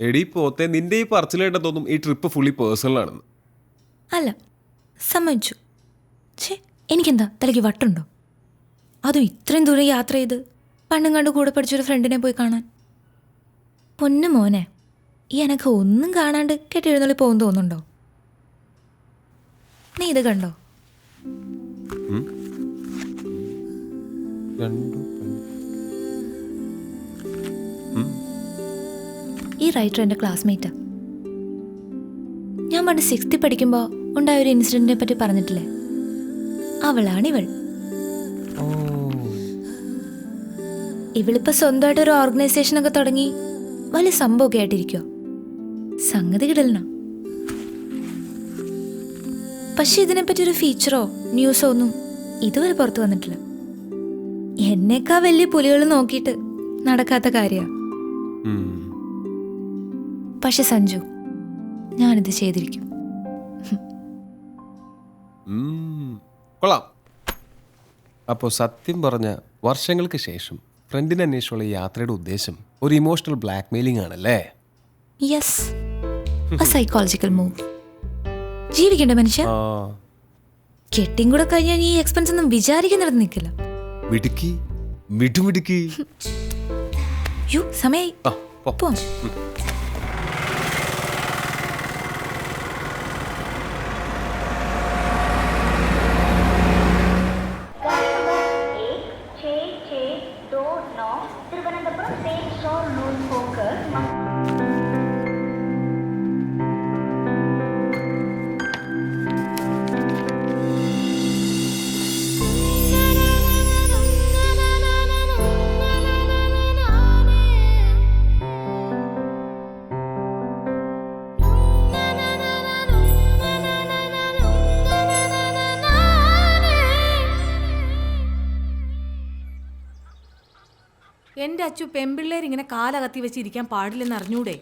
എടി പോത്തെ നിന്റെ ഈ പറച്ചിലായിട്ട് തോന്നും ഈ ട്രിപ്പ് ഫുള്ളി പേഴ്സണൽ ആണെന്ന്. അല്ല, സമ്മതിച്ചു. ഛേ, എനിക്കെന്താ തലയ്ക്ക് വട്ടുണ്ടോ? അതും ഇത്രയും ദൂരം യാത്ര ചെയ്ത് പണ്ടും കണ്ട് കൂടെ പഠിച്ചൊരു ഫ്രണ്ടിനെ പോയി കാണാൻ. പൊന്നു മോനെ, ഈ എനക്ക് ഒന്നും കാണാണ്ട് കെട്ടിയെഴുന്നള്ളി പോകും തോന്നുന്നുണ്ടോ? നീ ഇത് കണ്ടോ? ഈ റൈറ്റർ എൻ്റെ ക്ലാസ്മേറ്റാ. ഞാൻ പണ്ട് 6th പഠിക്കുമ്പോൾ ഉണ്ടായ ഒരു ഇൻസിഡന്റിനെ പറ്റി പറഞ്ഞിട്ടില്ലേ, അവളാണിവൾ. ഇവളിപ്പോൾ സ്വന്തമായിട്ട് ഒരു ഓർഗനൈസേഷനൊക്കെ തുടങ്ങി വലിയ സംഭവമൊക്കെ ആയിട്ടിരിക്കുവോ. സംഗതി കിടലണം. പക്ഷെ ഇതിനെപ്പറ്റി ഒരു ഫീച്ചറോ ന്യൂസോ ഒന്നും ഇതുവരെ പുറത്തു വന്നിട്ടില്ല. എന്നേക്കാ വലിയ പുലികൾ നോക്കിയിട്ട് നടക്കാത്ത കാര്യമാണ്. പക്ഷെ സഞ്ജു, ഞാനിത് ചെയ്തിരിക്കും. കൊള്ളാം. അപ്പോൾ സത്യം പറഞ്ഞ വർഷങ്ങൾക്ക് ശേഷം ഫ്രണ്ടിനെ അന്വേഷിച്ചുള്ള യാത്രയുടെ ഉദ്ദേശം ഒരു ഇമോഷണൽ ബ്ലാക്ക് മെയിലിംഗ് ആണല്ലേ? Yes, a psychological move. ജീവിക്കണ്ട മനുഷ്യ. കെട്ടിയും കൂടെ കഴിഞ്ഞാൽ ഈ എക്സ്പെൻസ് ഒന്നും വിചാരിക്കുന്നിടത്ത് നിൽക്കില്ല. മിടുക്കി, മിടുമിടുക്കി. യോ, സമയായി. പോവാം. എൻ്റെ അച്ചു പെമ്പിള്ളേർ ഇങ്ങനെ കാലകത്തി വെച്ചിരിക്കാൻ പാടില്ലെന്ന് അറിഞ്ഞൂടെ?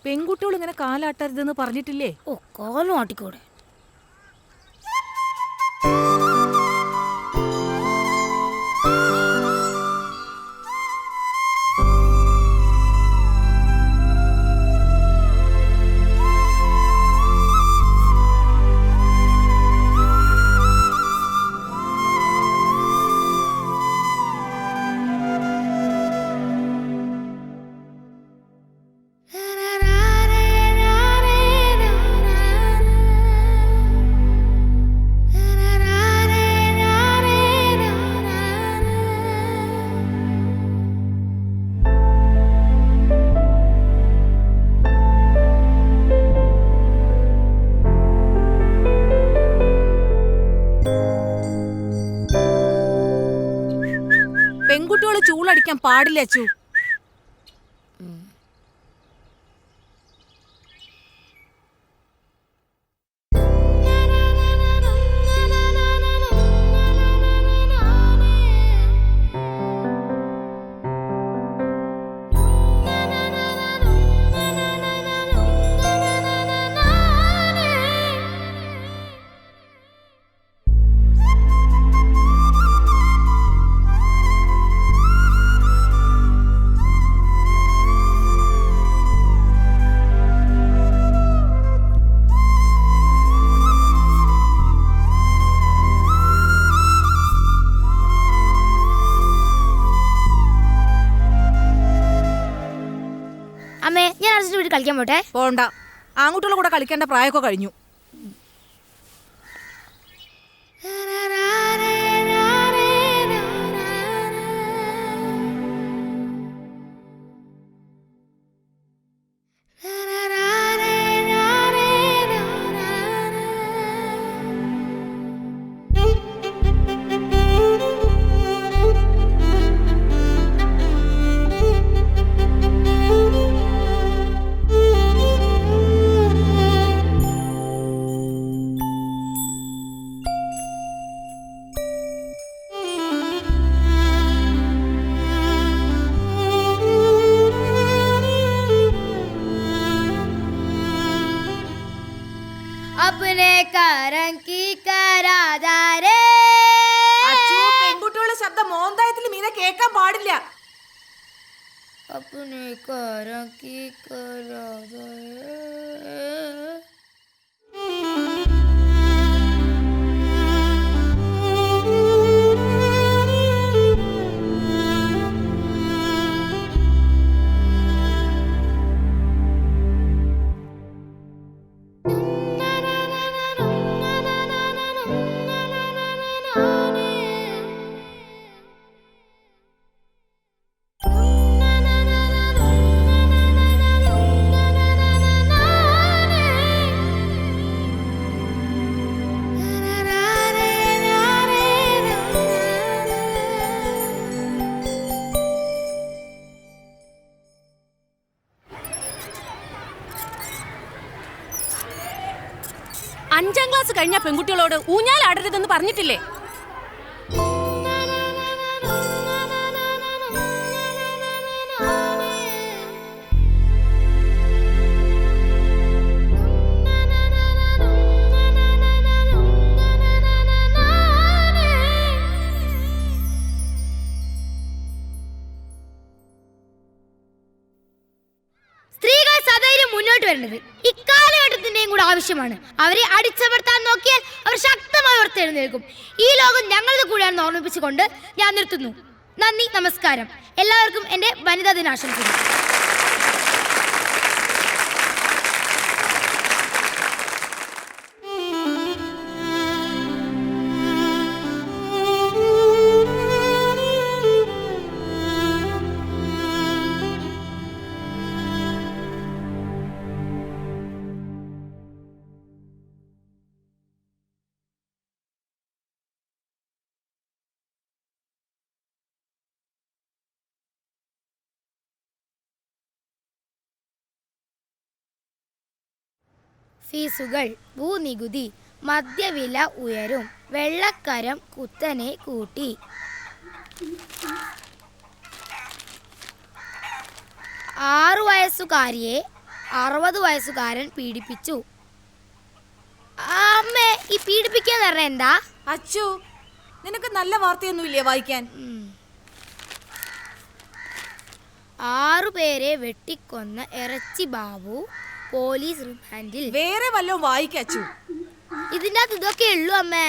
പെൺകുട്ടികൾ ഇങ്ങനെ കാലാട്ടരുതെന്ന് പറഞ്ഞിട്ടില്ലേ? ഓ, കാലും ആട്ടിക്കോടെ. പെൺകുട്ടികൾ ചൂളടിക്കാൻ പാടില്ല അച്ചു. അമ്മേ, ഞാൻ അർജുൻ്റെ വീട്ടിൽ കളിക്കാൻ പോട്ടെ? പോണ്ട. ആൺകുട്ടികളുടെ കൂടെ കളിക്കേണ്ട പ്രായമൊക്കെ കഴിഞ്ഞു. പെൺകുട്ടികളുടെ ശബ്ദം മോന്തായത്തിൽ മീനെ കേൾക്കാൻ പാടില്ല. അഞ്ചാം ക്ലാസ് കഴിഞ്ഞ പെൺകുട്ടികളോട് ഊഞ്ഞാലാടരുതെന്ന് പറഞ്ഞിട്ടില്ലേ? സ്ത്രീകൾ സധൈര്യം മുന്നോട്ട് വരേണ്ടത് ഇക്കാലഘട്ടത്തിന്റെയും കൂടെ ആവശ്യമാണ്. അവരെ അടിച്ചമർത്താൻ നോക്കിയാൽ അവർ ശക്തമായി ഉയർത്തെഴുന്നേൽക്കും. ഈ ലോകം ഞങ്ങളുടെ കൂടെയാണെന്ന് ഓർമ്മിപ്പിച്ചുകൊണ്ട് ഞാൻ നിർത്തുന്നു. നന്ദി, നമസ്കാരം. എല്ലാവർക്കും എൻ്റെ വനിതാ ദിനാശംസകൾ. ഫീസുകൾ, ഭൂനികുതി, മദ്യവില ഉയരും, വെള്ളക്കരം കുത്തനെ കൂട്ടി. 6 വയസ്സുകാരിയെ 60 വയസ്സുകാരൻ പീഡിപ്പിച്ചു. അമ്മേ, ഈ പീഡിപ്പിക്കാൻ പറഞ്ഞ എന്താ? അച്ചു, നിനക്ക് നല്ല വാർത്തയൊന്നുമില്ലേ വായിക്കാൻ? 6 പേരെ വെട്ടിക്കൊന്ന ഇറച്ചി ബാബു പോലീസ് റിമാൻഡിൽ. വേറെ വല്ലതും വായിക്കച്ചു. ഇതിൻ്റെ അകത്ത് ഇതൊക്കെ ഉള്ളൂ അമ്മേ.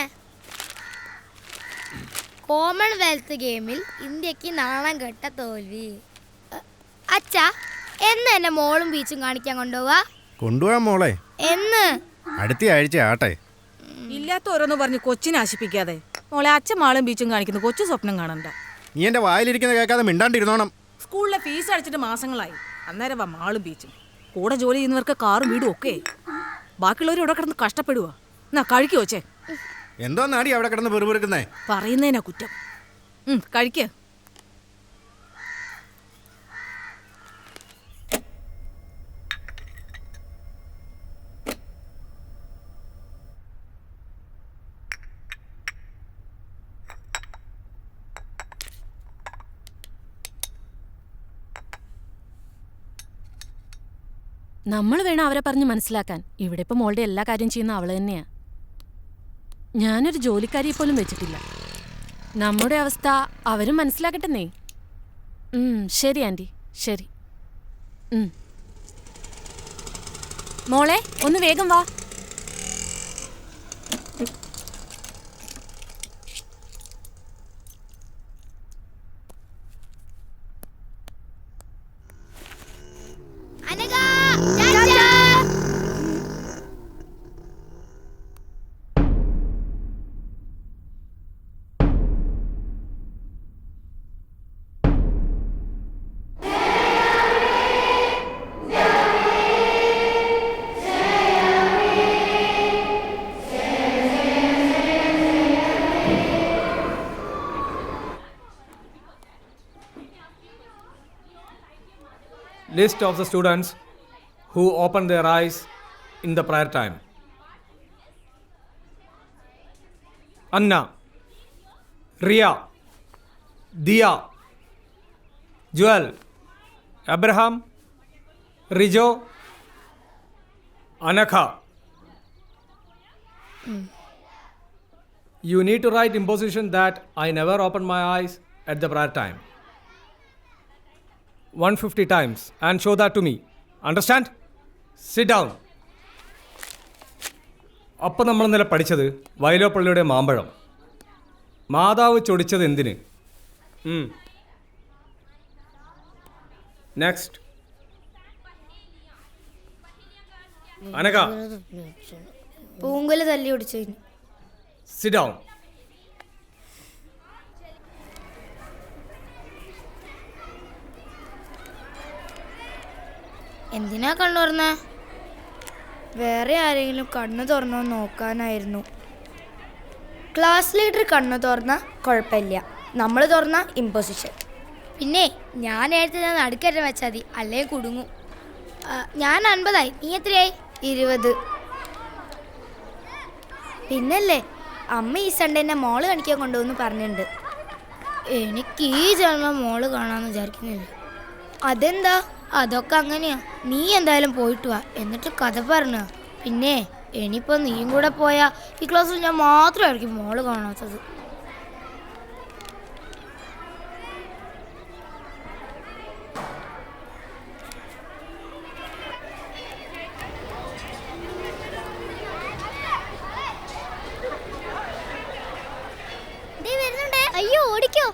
കോമൺവെൽത്ത് ഗെയിമിൽ ഇന്ത്യക്ക് നാണം കെട്ട തോൽവി. അച്ഛാ, എന്ന് എന്നെ മോളും ബീച്ചും കാണിക്കാൻ കൊണ്ടുപോവാ? കൊണ്ടുപോവാൻ മോളെ. എന്ന്? അടുത്ത ആഴ്ച ആട്ടെ. ഇല്ലാത്ത ഓരോന്ന് പറഞ്ഞ് കൊച്ചിനെ ആശിപ്പിക്കാതെ. മോളെ, അച്ഛൻ മാളും ബീച്ചും കാണിക്കുന്നു, കൊച്ചു സ്വപ്നം കാണണ്ട. നീ എൻ്റെ വായിലിരിക്കുന്ന കേൾക്കാതെ മിണ്ടാണ്ടിരുന്നോണം. സ്കൂളിലെ ഫീസ് അടച്ചിട്ട് മാസങ്ങളായി. അന്നേരം വാ മാളും ബീച്ചും. കൂടെ ജോലി ചെയ്യുന്നവർക്ക് കാറും വീടും ഒക്കെ. ബാക്കിയുള്ളവർ ഇവിടെ കിടന്ന് കഷ്ടപ്പെടുക. എന്നാ കഴിക്കോ ചേ? എന്തോന്നാടി അവിടെ കിടന്ന് പെറുപെറുക്കുന്നേ? പറയുന്നതിനാ കുറ്റം. കഴിക്ക. നമ്മൾ വേണം അവരെ പറഞ്ഞ് മനസ്സിലാക്കാൻ. ഇവിടെ ഇപ്പം മോളുടെ എല്ലാ കാര്യം ചെയ്യുന്ന അവള് തന്നെയാ. ഞാനൊരു ജോലിക്കാരിയെ പോലും വെച്ചിട്ടില്ല. നമ്മുടെ അവസ്ഥ അവരും മനസ്സിലാക്കട്ടെന്നേ. ശരി ആൻറ്റി, ശരി. മോളെ, ഒന്ന് വേഗം വാ. list of the students who opened their eyes in the prayer time. Anna, Ria, Dia, Joel, Abraham, Rijo, Anakha. You need to write imposition that I never opened my eyes at the prayer time. 150 times and show that to me. Understand? Sit down. അപ്പം നമ്മൾ ഇന്നലെ പഠിച്ചത് വയലോപ്പള്ളിയുടെ മാമ്പഴം. മാതാവ് ചൊടിച്ചത് എന്തിന്? Next. അനക. പൂങ്കുല തല്ലി ഒടിച്ചതിന്. Sit down. എന്തിനാ കണ്ണു തുറന്നേ? വേറെ ആരെങ്കിലും കണ്ണു തുറന്നോ നോക്കാനായിരുന്നു. ക്ലാസ് ലീഡർ കണ്ണു തുറന്ന കുഴപ്പമില്ല, നമ്മൾ തുറന്ന ഇമ്പോസിഷൻ. പിന്നെ ഞാൻ നേരത്തെ നടുക്കറ്റം വെച്ചാൽ മതി, അല്ലെങ്കിൽ കുടുങ്ങും. ഞാൻ 50 നീ എത്രയായി? 20. പിന്നല്ലേ അമ്മ ഈ സൺഡേ എന്നെ മോള് കാണിക്കാൻ കൊണ്ടുപോകുന്നു പറഞ്ഞിട്ടുണ്ട്. എനിക്ക് ഈ ജന്മം മോള് കാണാമെന്ന് വിചാരിക്കുന്നില്ല. അതെന്താ? അതൊക്കെ അങ്ങനെയാ. നീ എന്തായാലും പോയിട്ട് വാ, എന്നിട്ട് കഥ പറഞ്ഞ. പിന്നെ ഇനിയിപ്പോൾ നീയും കൂടെ പോയാൽ ഈ ക്ലാസ്സിൽ ഞാൻ മാത്രമായിരിക്കും മോള് കാണാത്തത്. അയ്യോ, ഓടിക്കോ.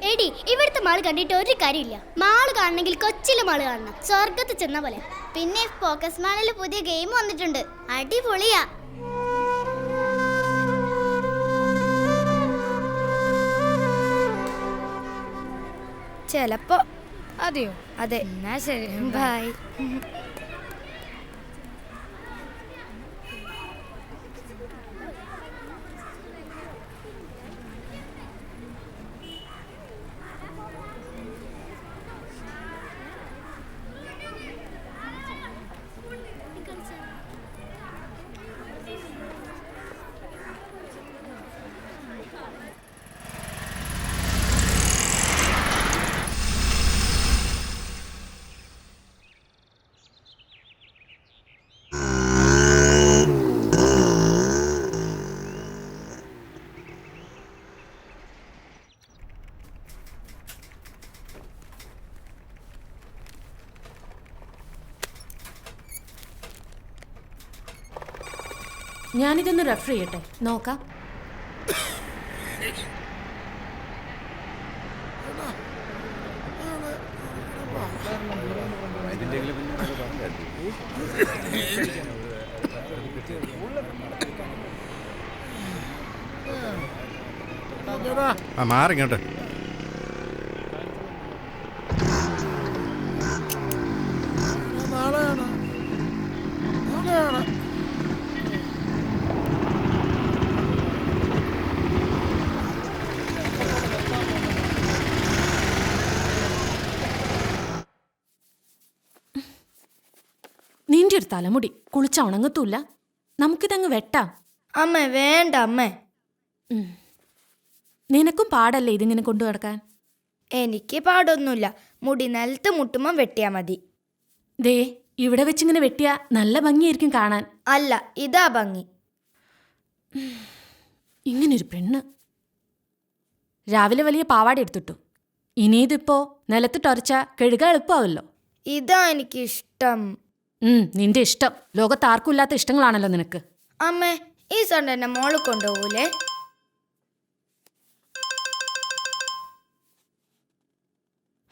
എടി, ഇവിടുത്തെ മാള് കണ്ടിട്ട് ഒരു കാര്യമില്ല. മാള് കാണണമെങ്കിൽ കൊച്ചിലെ മാള് കാണണം, സ്വർഗത്ത് ചെന്ന പോലെ. പിന്നെ ഫോക്കസ് മാളിൽ പുതിയ ഗെയിം വന്നിട്ടുണ്ട്, അടിപൊളിയാ. ചിലപ്പോ. അതെയോ? അതെ. എന്നാ ശരി, ബൈ. ഞാനിതൊന്ന് റെഫർ ചെയ്യട്ടെ, നോക്കാം. മാറിങ്ങോട്ട്. നിന്റെ ഒരു തലമുടി കുളിച്ച ഉണങ്ങത്തൂല്ല, നമുക്കിതങ്ങ് വെട്ടാം. അമ്മ വേണ്ട അമ്മേ. നിനക്കും പാടല്ലേ ഇതിങ്ങനെ കൊണ്ടു നടക്കാൻ? എനിക്ക് പാടൊന്നുമില്ല, മുടി നിലത്ത് മുട്ടുമ്പം വെട്ടിയാ മതി. ദേ, ഇവിടെ വെച്ചിങ്ങനെ വെട്ടിയാ നല്ല ഭംഗിയായിരിക്കും കാണാൻ. അല്ല, ഇതാ ഭംഗി. ഇങ്ങനൊരു പെണ്ണ്. രാവിലെ വലിയ പാവാട എടുത്തിട്ടു, ഇനിയിതിപ്പോ നിലത്തിട്ടൊരച്ച കഴുകാൻ എളുപ്പമാവല്ലോ. ഇതാ എനിക്കിഷ്ടം. നിന്റെ ഇഷ്ടം. ലോകത്ത് ആർക്കും ഇല്ലാത്ത ഇഷ്ടങ്ങളാണല്ലോ നിനക്ക്. അമ്മേ, ഈ സൺഡേ എന്നെ മോള് കൊണ്ടുപോകൂലേ?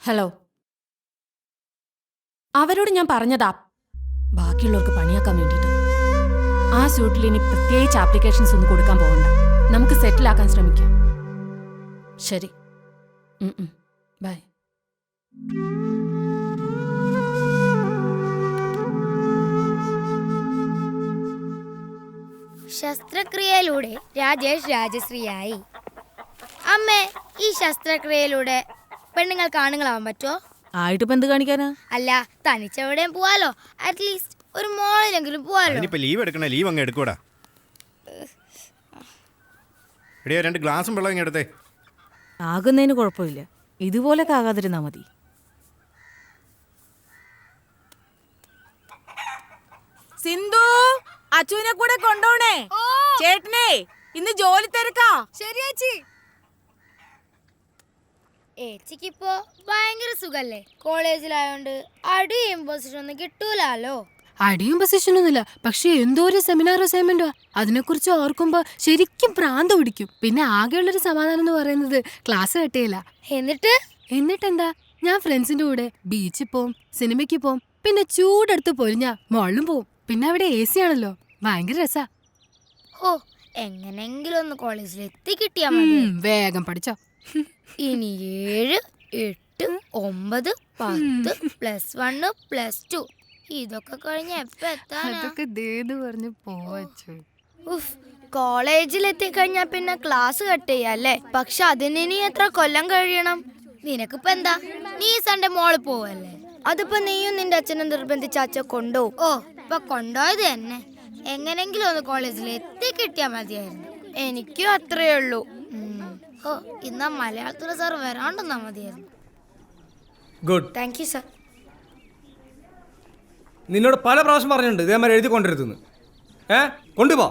ഹലോ, അവരോട് ഞാൻ പറഞ്ഞതാ ബാക്കിയുള്ളവർക്ക് പണിയാക്കാൻ വേണ്ടിയിട്ട്. ആ സ്യൂട്ടിൽ ഇനി പ്രത്യേകിച്ച് ആപ്ലിക്കേഷൻസ് ഒന്നും കൊടുക്കാൻ പോകണ്ട, നമുക്ക് സെറ്റിലാക്കാൻ ശ്രമിക്കാം. ശരി, ബൈ. ശസ്ത്രക്രിയയിലൂടെ രാജേഷ് രാജശ്രീയായി. അമ്മേ, ഈ ശസ്ത്രക്രിയയിലൂടെ പെണ്ണുങ്ങൾക്ക് ആണുങ്ങളാവാൻ പറ്റുമോ? ആയിട്ടിപ്പോ എന്ത് കാണിക്കാനാ? അല്ല, തനിച്ചെവിടെയും പോവാലോ. അറ്റ്ലീസ്റ്റ് ഒരു മോളിലെങ്കിലും പോവാലോ. അതിനിപ്പോ ലീവ് എടുക്കണേ, ലീവ് അങ്ങ് എടുക്കൂടാ. എടിയോ 2 ഗ്ലാസും വെള്ളം ഇങ്ങ് എടുത്തേ. ആകുന്നതിന് കുഴപ്പമില്ല, ഇതുപോലൊക്കെ ആകാതിരുന്നാ മതി. സിന്ധു, അച്ചുവിനെ കൂടെ കൊണ്ടോണേ. ചേട്ടനെ ഇന്ന് ജോലി തിരക്കാ. ശരി ചേച്ചി. ഏച്ചിക്കിപ്പോ ഭയങ്കര സുഖല്ലേ? കോളേജിലായോണ്ട് അടിയും പൊസിഷൻ ഒന്നും കിട്ടൂലോ. അടിയും പൊസിഷനൊന്നുമില്ല, പക്ഷെ എന്തോ ഒരു സെമിനാർ അസൈൻമെന്റോ അതിനെക്കുറിച്ച് ഓർക്കുമ്പോ ശരിക്കും പ്രാന്ത് പിടിക്കും. പിന്നെ ആകെയുള്ളൊരു സമാധാനം എന്ന് പറയുന്നത് ക്ലാസ് കട്ടിയില്ല. എന്നിട്ടെന്താ, ഞാൻ ഫ്രണ്ട്സിന്റെ കൂടെ ബീച്ചിൽ പോവും, സിനിമയ്ക്ക് പോവും, പിന്നെ ചൂടെടുത്ത് പൊരിഞ്ഞ മോളിലും പോവും. പിന്നെ അവിടെ AC ആണല്ലോ, ഭയങ്കര രസാ. ഓ, എങ്ങനെങ്കിലും ഒന്ന് കോളേജിൽ എത്തി കിട്ടിയാ മതി. വേഗം പഠിച്ചോ. ഇനി 7, 8, 9, 10 +1 +2 ഇതൊക്കെ കഴിഞ്ഞ എപ്പ എത്താനാ? അതൊക്കെ ദേന്ന് പറഞ്ഞു പോവച്ചു. കോളേജിലെത്തി കഴിഞ്ഞാ പിന്നെ ക്ലാസ് കട്ട് ചെയ്യല്ലേ. പക്ഷെ അതിന് ഇനി എത്ര കൊല്ലം കഴിയണം? നിനക്കിപ്പോ എന്താ, നീ സൺഡേ മോള് പോവല്ലേ? അതിപ്പോ നീയും നിന്റെ അച്ഛനും നിർബന്ധിച്ച അച്ഛൻ കൊണ്ടുപോകും. ഓ, ഇപ്പൊ കൊണ്ടുപോയത് തന്നെ. എങ്ങനെങ്കിലും ഒന്ന് കോളേജിൽ എത്തി കിട്ടിയാ മതിയായിരുന്നു. എനിക്കും അത്രയേ ഉള്ളൂ. ഓ, ഇന്നാ മലയാളത്തിലെ സാർ വരാണ്ടെന്നാ മതിയായിരുന്നു. ഗുഡ്. Thank you sir. നിന്നോട് പല പ്രാവശ്യം പറഞ്ഞിട്ടുണ്ട് ഇതേമാതിരി എഴുതി കൊണ്ടിരുത്തുന്നു. കൊണ്ടുപോ.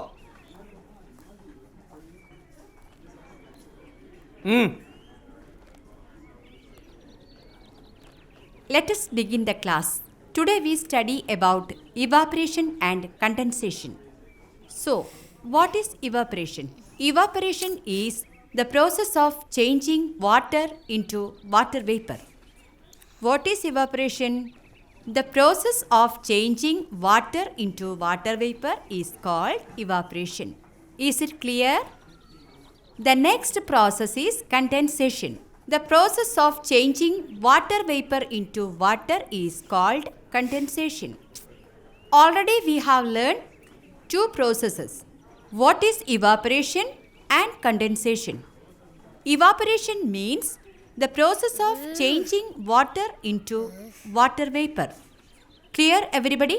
Let us begin the class. Today we study about evaporation and condensation. So, what is evaporation? Evaporation is the process of changing water into water vapor. What is evaporation? The process of changing water into water vapor is called evaporation. Is it clear? The next process is condensation. The process of changing water vapor into water is called condensation. Already we have learned 2 processes. What is evaporation and condensation? Evaporation means the process of changing water into water vapor. Clear everybody?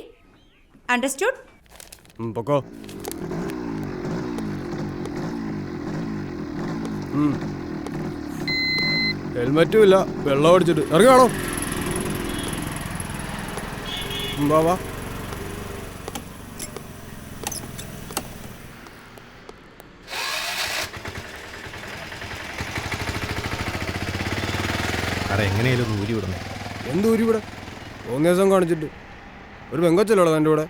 Understood? പൊക്കോ. ഹെൽമെറ്റും ഇല്ല, വെള്ളം അടിച്ചിട്ട് ഇറങ്ങി വേണോ? വാ. എങ്ങനെയാലും ഊരി വിടണേ. എന്ത് ഊരി ഇവിടെ? 3 ദിവസം കാണിച്ചിട്ട് ഒരു പെങ്കൊച്ചല്ലോ എൻ്റെ കൂടെ.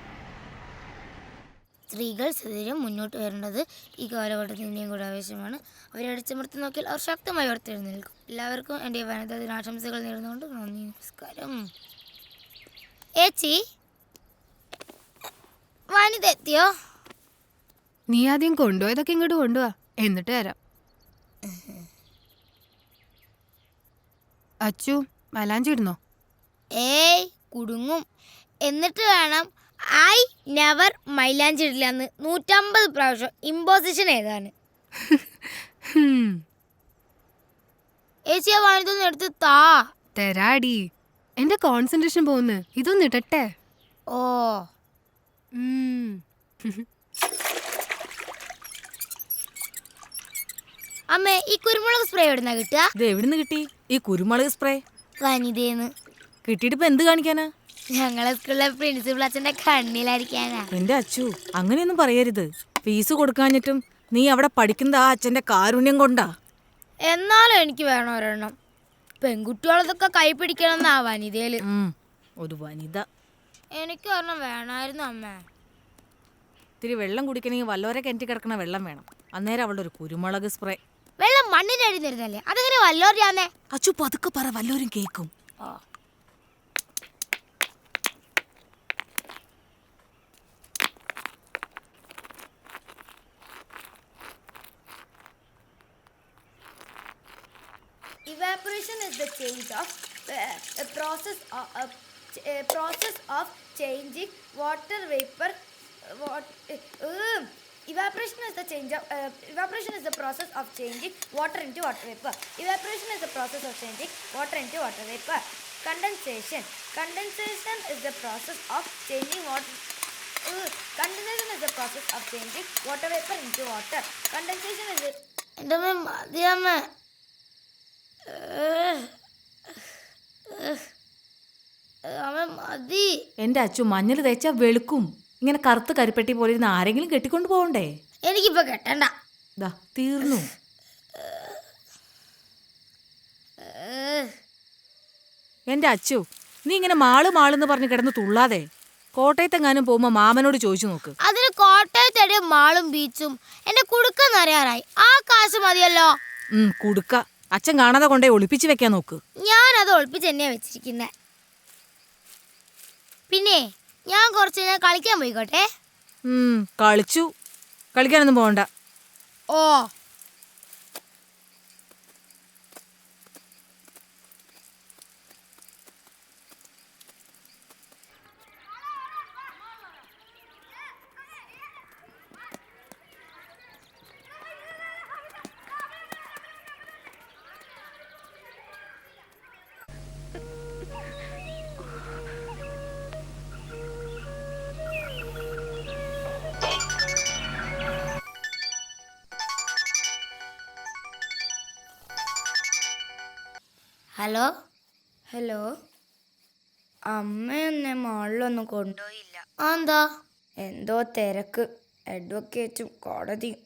സ്ത്രീകൾ സദൈര്യം മുന്നോട്ട് വരേണ്ടത് ഈ കാലഘട്ടത്തിൻ്റെയും കൂടെ ആവശ്യമാണ്. അവരെ അടിച്ചമർത്തി നോക്കിയാൽ അവർ ശക്തമായി ഉയർത്തെഴുന്നേൽക്കും. എല്ലാവർക്കും എൻ്റെ വനിതാ ദിനാശംസകൾ നേർന്നുകൊണ്ട് നന്ദി, നമസ്കാരം. ഏച്ചി, വനിത എത്തിയോ? നീ ആദ്യം കൊണ്ടുപോയതൊക്കെ ഇങ്ങോട്ട് കൊണ്ടുപോവാ, എന്നിട്ട് തരാം. അച്ചു, മലാഞ്ചി ഇടുന്നോ? ഏയ്, കുടുങ്ങും. എന്നിട്ട് വേണം ഐ നെവർ മൈലാഞ്ചി ഇടില്ലെന്ന് 150 പ്രാവശ്യം ഇമ്പോസിഷൻ ഏതാണ്? ഏച്ചിയെ വാങ്ങിതൊന്നും എടുത്ത് താ. തരാടി, എന്റെ കോൺസെൻട്രേഷൻ പോകുന്നു. ഇതൊന്നും ഇടട്ടെ. ഓ, അമ്മേ, ഈ കുരുമുളക് സ്പ്രേ എവിടുന്നാ കിട്ടുക? ഇത് എവിടുന്ന് കിട്ടി ഈ കുരുമുളക് സ്പ്രേ? വനിതേന്ന്. കിട്ടിയിട്ടിപ്പോ എന്ത് കാണിക്കാനാ? ഞങ്ങളെ സ്കൂളിലെ പ്രിൻസിപ്പൽ അച്ഛന്റെ കണ്ണിലായിരിക്കാനാ. എന്റെ അച്ചു, അങ്ങനെയൊന്നും പറയരുത്. ഫീസ് കൊടുക്കാഞ്ഞിട്ടും നീ അവിടെ പഠിക്കുന്ന ആ അച്ഛന്റെ കാരുണ്യം കൊണ്ടാ. എന്നാലും എനിക്ക് വേണം ഒരെണ്ണം. പെൺകുട്ടികളതൊക്കെ കൈ പിടിക്കണമെന്നാ വനിതയില്. ഒരു വനിത. എനിക്ക് ഒരെണ്ണം വേണമായിരുന്നു അമ്മ. ഇത്തിരി വെള്ളം കുടിക്കണമെങ്കിൽ വല്ലോരെ കിണറ്റി കിടക്കണ വെള്ളം വേണം. അന്നേരം അവളുടെ ഒരു കുരുമുളക് സ്പ്രേ. വെള്ളം മണ്ണിന് അടിഞ്ഞിരുന്നല്ലേ, അതെങ്ങനെ വല്ലോറിയാന്നേ? അച്ചു പതുക്കെ പറ, വല്ലോരും കേൾക്കും. Evaporation is the change of process of changing water vapor Evaporation is the process of changing water into water vapor. Evaporation is the process of changing water into water vapor. Condensation is the process of changing water. Condensation is the process of changing water vapor into water. Condensation is the. എന്റെ അച്ചു മഞ്ഞൾ തേച്ചാ വെളുക്കും. ഇങ്ങനെ കറുത്ത് കരിപ്പെട്ടി പോലെ ഇരുന്ന് ആരെങ്കിലും കെട്ടിക്കൊണ്ട് പോകണ്ടേ? എനിക്കിപ്പോ കെട്ടണ്ട. ദാ തീർന്നു. എന്റെ അച്ചു, നീ ഇങ്ങനെ മാളെന്ന് പറഞ്ഞ് കിടന്ന് തുള്ളാതെ. കോട്ടയത്തെങ്ങാനും പോകുമ്പോ മാമനോട് ചോദിച്ചു നോക്ക്. അതിന് കോട്ടയത്തെ മാളും ബീച്ചും എന്റെ കുടുക്കെന്നറിയാറായി. ആ കാശ് മതിയല്ലോ. കുടുക്ക അച്ഛൻ കാണാതെ കൊണ്ടേ ഒളിപ്പിച്ച് വെക്കാൻ നോക്ക്. ഞാനത് ഒളിപ്പിച്ച് തന്നെയാ വെച്ചിരിക്കുന്നെ. പിന്നെ ഞാൻ കുറച്ച് നേരം കളിക്കാൻ പോയിക്കോട്ടെ. കളിച്ചു. കളിക്കാനൊന്നും പോകണ്ട. ഓ ഹലോ അമ്മയൊന്നെ മാളിലൊന്നും കൊണ്ടുപോയില്ല. എന്താ? എന്തോ തിരക്ക്, അഡ്വക്കേറ്റും കോടതിയും.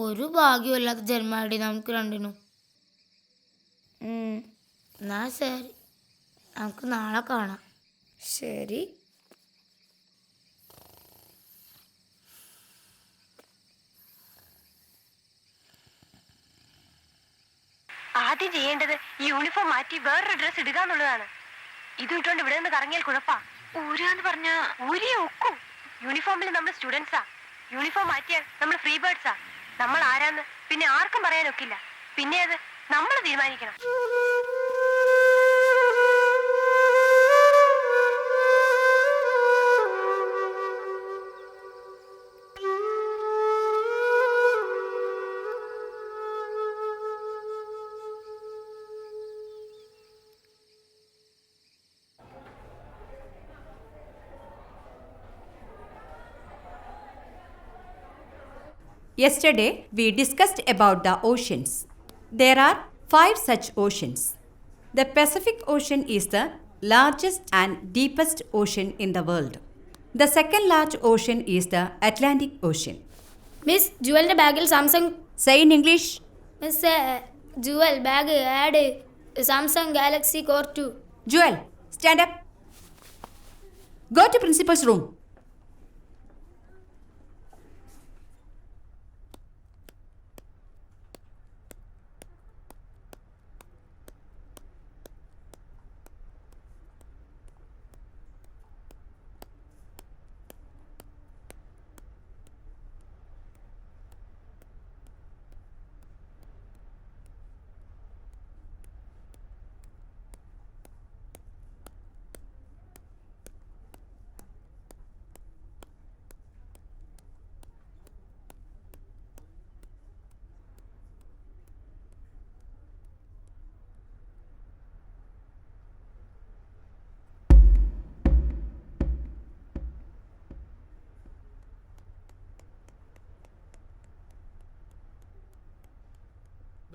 ഒരു ഭാഗ്യമില്ലാത്ത ജന്മാടി നമുക്ക് രണ്ടിനും. എന്നാ ശരി, നമുക്ക് നാളെ കാണാം. ശരി. ആദ്യം ചെയ്യേണ്ടത് ഈ യൂണിഫോം മാറ്റി വേറൊരു ഡ്രസ് ഇടുക എന്നുള്ളതാണ്. ഇത് ഇട്ടുകൊണ്ട് ഇവിടെ നിന്ന് കറങ്ങിയാൽ കുഴപ്പാ. ഊരാന്ന് പറഞ്ഞാ ഊരിയെ ഒക്കും. യൂണിഫോമിൽ നമ്മൾ സ്റ്റുഡൻസാ. യൂണിഫോം മാറ്റിയാൽ നമ്മൾ ഫ്രീ ബേർഡ്സാ. നമ്മൾ ആരാന്ന് പിന്നെ ആർക്കും പറയാനൊക്കില്ല. പിന്നെ അത് നമ്മൾ തീരുമാനിക്കണം. Yesterday, we discussed about the oceans. There are 5 such oceans. The Pacific Ocean is the largest and deepest ocean in the world. The second large ocean is the Atlantic Ocean. Miss ജുവലിന്റെ ബാഗിൽ Samsung. Say in English. Miss Jewel bag had Samsung Galaxy Core 2. Joel, stand up. Go to principal's room.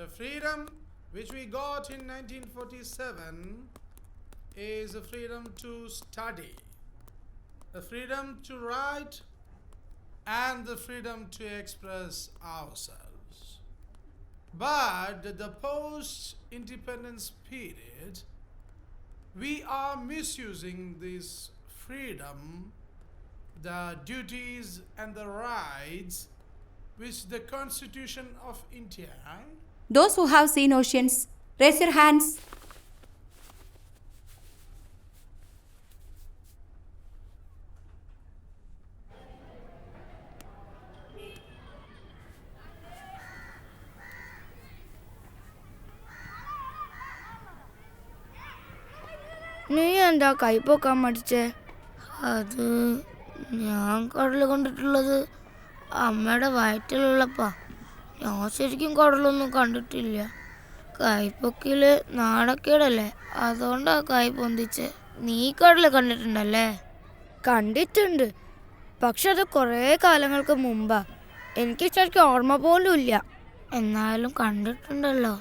The freedom which we got in 1947 is the freedom to study, the freedom to write, and the freedom to express ourselves. But the post-independence period, we are misusing this freedom, the duties and the rights which the Constitution of India. Those who have seen oceans, raise your hands. നീ എന്താ കൈപ്പൊക്കാൻ മടിച്ചേ? അത് ഞാൻ കടൽ കണ്ടിട്ടുള്ളത് അമ്മയുടെ വയറ്റിലുള്ളപ്പാ. ഞാൻ ശരിക്കും കടലൊന്നും കണ്ടിട്ടില്ല. കൈപ്പൊക്കില് നാണക്കേടല്ലേ, അതുകൊണ്ടാ കൈ പൊന്തിച്ച്. നീ കടൽ കണ്ടിട്ടുണ്ടല്ലേ? കണ്ടിട്ടുണ്ട്, പക്ഷെ അത് കുറേ കാലങ്ങൾക്ക് മുമ്പാ. എനിക്ക് ശരിക്കും ഓർമ്മ പോലും ഇല്ല. എന്നാലും കണ്ടിട്ടുണ്ടല്ലോ.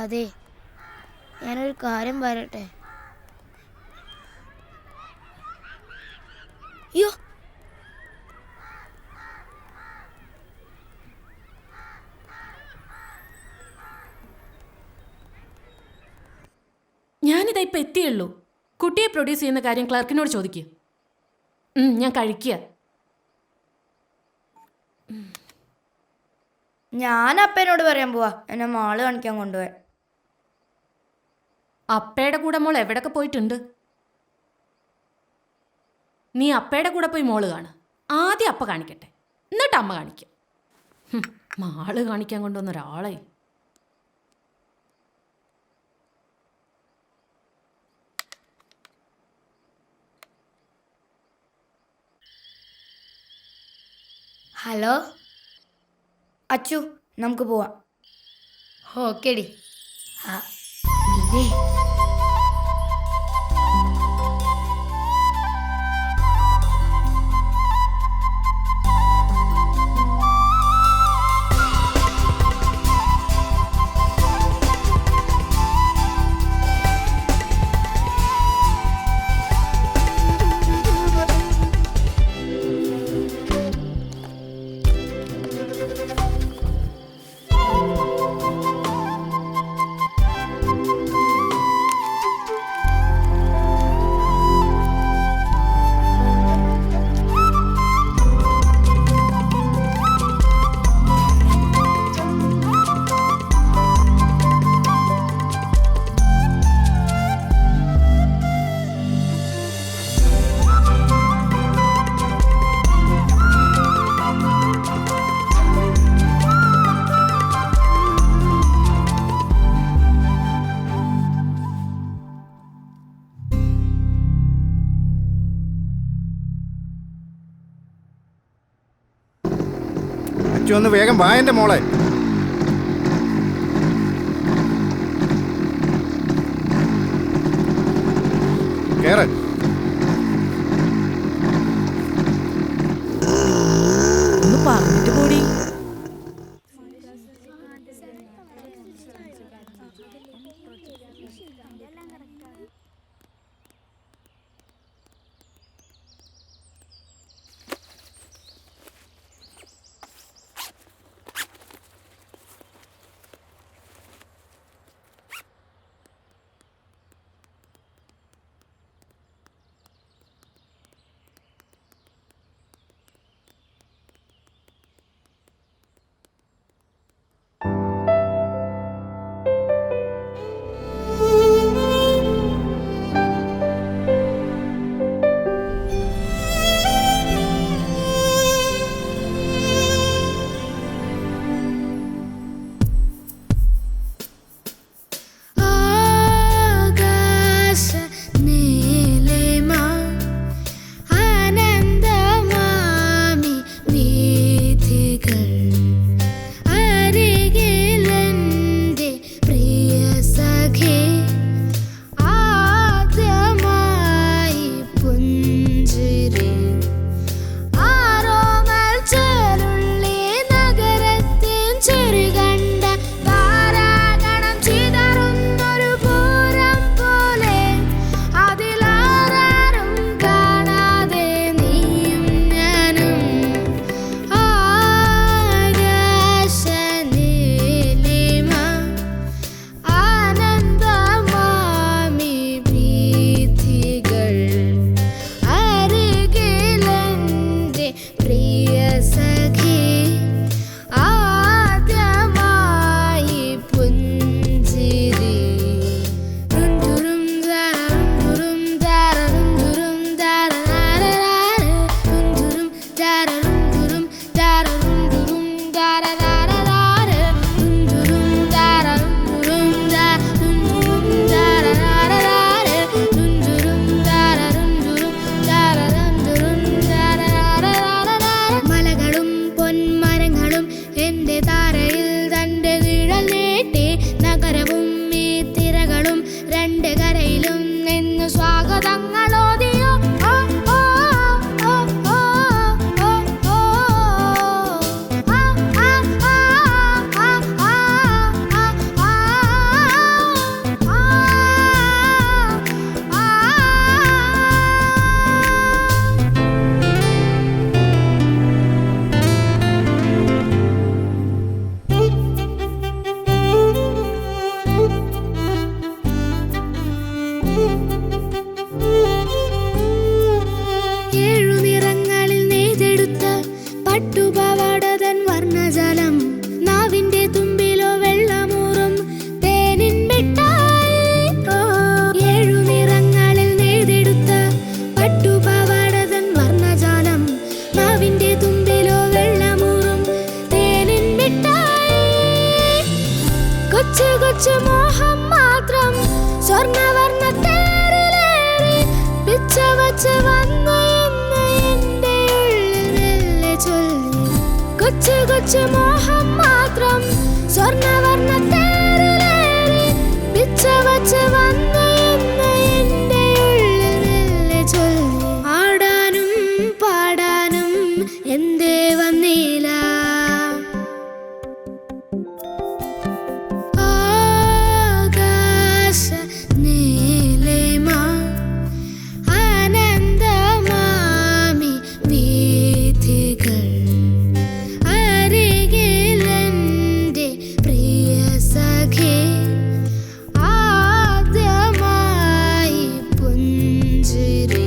അതെ, ഞാനൊരു കാര്യം പറയട്ടെ. അയ്യോ, ഞാനിതാ ഇപ്പം എത്തിയുള്ളൂ. കുട്ടിയെ പ്രൊഡ്യൂസ് ചെയ്യുന്ന കാര്യം ക്ലർക്കിനോട് ചോദിക്കുക. ഞാൻ കഴിക്കുക. ഞാൻ അപ്പനോട് പറയാൻ പോവാ എന്നെ മാള് കാണിക്കാൻ കൊണ്ടുപോയി. അപ്പയുടെ കൂടെ മോൾ എവിടൊക്കെ പോയിട്ടുണ്ട്? നീ അപ്പയുടെ കൂടെ പോയി മോള് കാണുക. ആദ്യം അപ്പ കാണിക്കട്ടെ, എന്നിട്ട് അമ്മ കാണിക്കാം. മാള് കാണിക്കാൻ കൊണ്ടുവന്ന ഒരാളെ. ഹലോ അച്ചു, നമുക്ക് പോവാം. ഓക്കേടി. ഇതേ അച്ചു ഒന്ന് വേഗം വാ എൻ്റെ മോളെ. കേറ്. ഒന്ന് പറഞ്ഞിട്ട് കൂടി. വച്ച് വന്ന എന്ന് എൻ്റെ ഉള്ളിൽ മെല്ലെ ചൊല്ലി. കൊച്ചു കൊച്ചു മോഹം മാത്രം സ്വർണ്ണവർണ്ണ തേരിലേറി. പിച്ച വച്ച് വന്ന എന്ന് എൻ്റെ ഉള്ളിൽ മെല്ലെ ചൊല്ലി. ആടാനും പാടാനും എന്തേ വന്നില്ല. ആകാശ നീലിമ ആനന്ദമാമി വീഥികൾ. അരികിലെൻ്റെ പ്രിയ സഖി ആദ്യമായി പുഞ്ചിരി.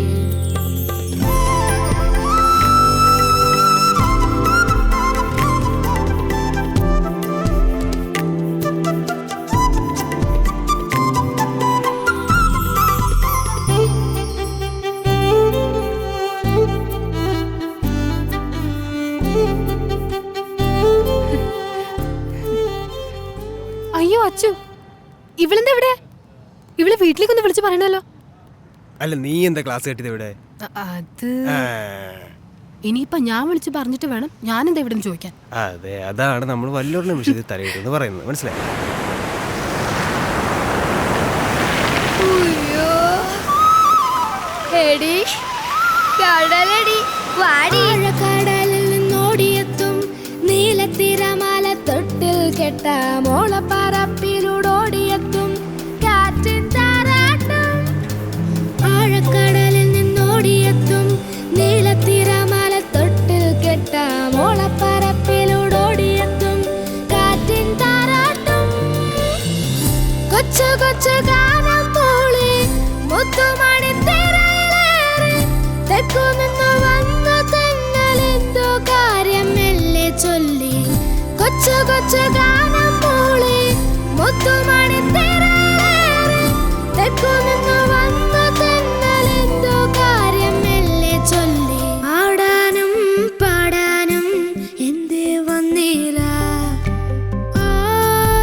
അയ്യോ അച്ചു, ഇവളെന്താ ഇവിടെ? ഇവള് വീട്ടിലേക്കൊന്ന് വിളിച്ച് പറയണല്ലോ. അല്ല, നീ എന്താ ക്ലാസ് കേട്ടത് ഇവിടെ? അത് ഇനിയിപ്പൊ ഞാൻ വിളിച്ച് പറഞ്ഞിട്ട് വേണം ഞാൻ എന്താ ഇവിടെ ചോദിക്കാൻ. അതെ, അതാണ് നമ്മൾ വല്ലൊരു നിമിഷത്തിൽ തലയിട്ടെന്ന് പറയുന്നത്, മനസ്സിലായി? കടലിൽ നിന്നോടിയെത്തും നീലത്തിരമാല തൊട്ടിൽ കെട്ട മോളപ്പറപ്പിലൂടോടിയെത്തും കാറ്റിൻ താരാട്ടും. ആഴക്കടലിൽ നിന്നോടിയെത്തും നീലത്തിരമാല തൊട്ടിൽ കെട്ട മോളപ്പറപ്പിലൂടോടിയെത്തും കാറ്റിൻ താരാട്ടും. കൊച്ചു കൊച്ചു ഗാനം മൂളി മുത്തുമണി തിരയിലേറി. തെക്കുനിന്നു വന്ന തെന്നലെന്തോ കാര്യം മെല്ലെ ചൊല്ലി. കൊച്ചു കൊച്ചു ഗാനം മൂളി മുത്തുമണി തിരയിലേറി. തെക്കുനിന്നു വന്ന തെന്നലെന്തോ കാര്യം മെല്ലെ ചൊല്ലി. ആടാനും പാടാനും എന്തേ വന്നില്ല.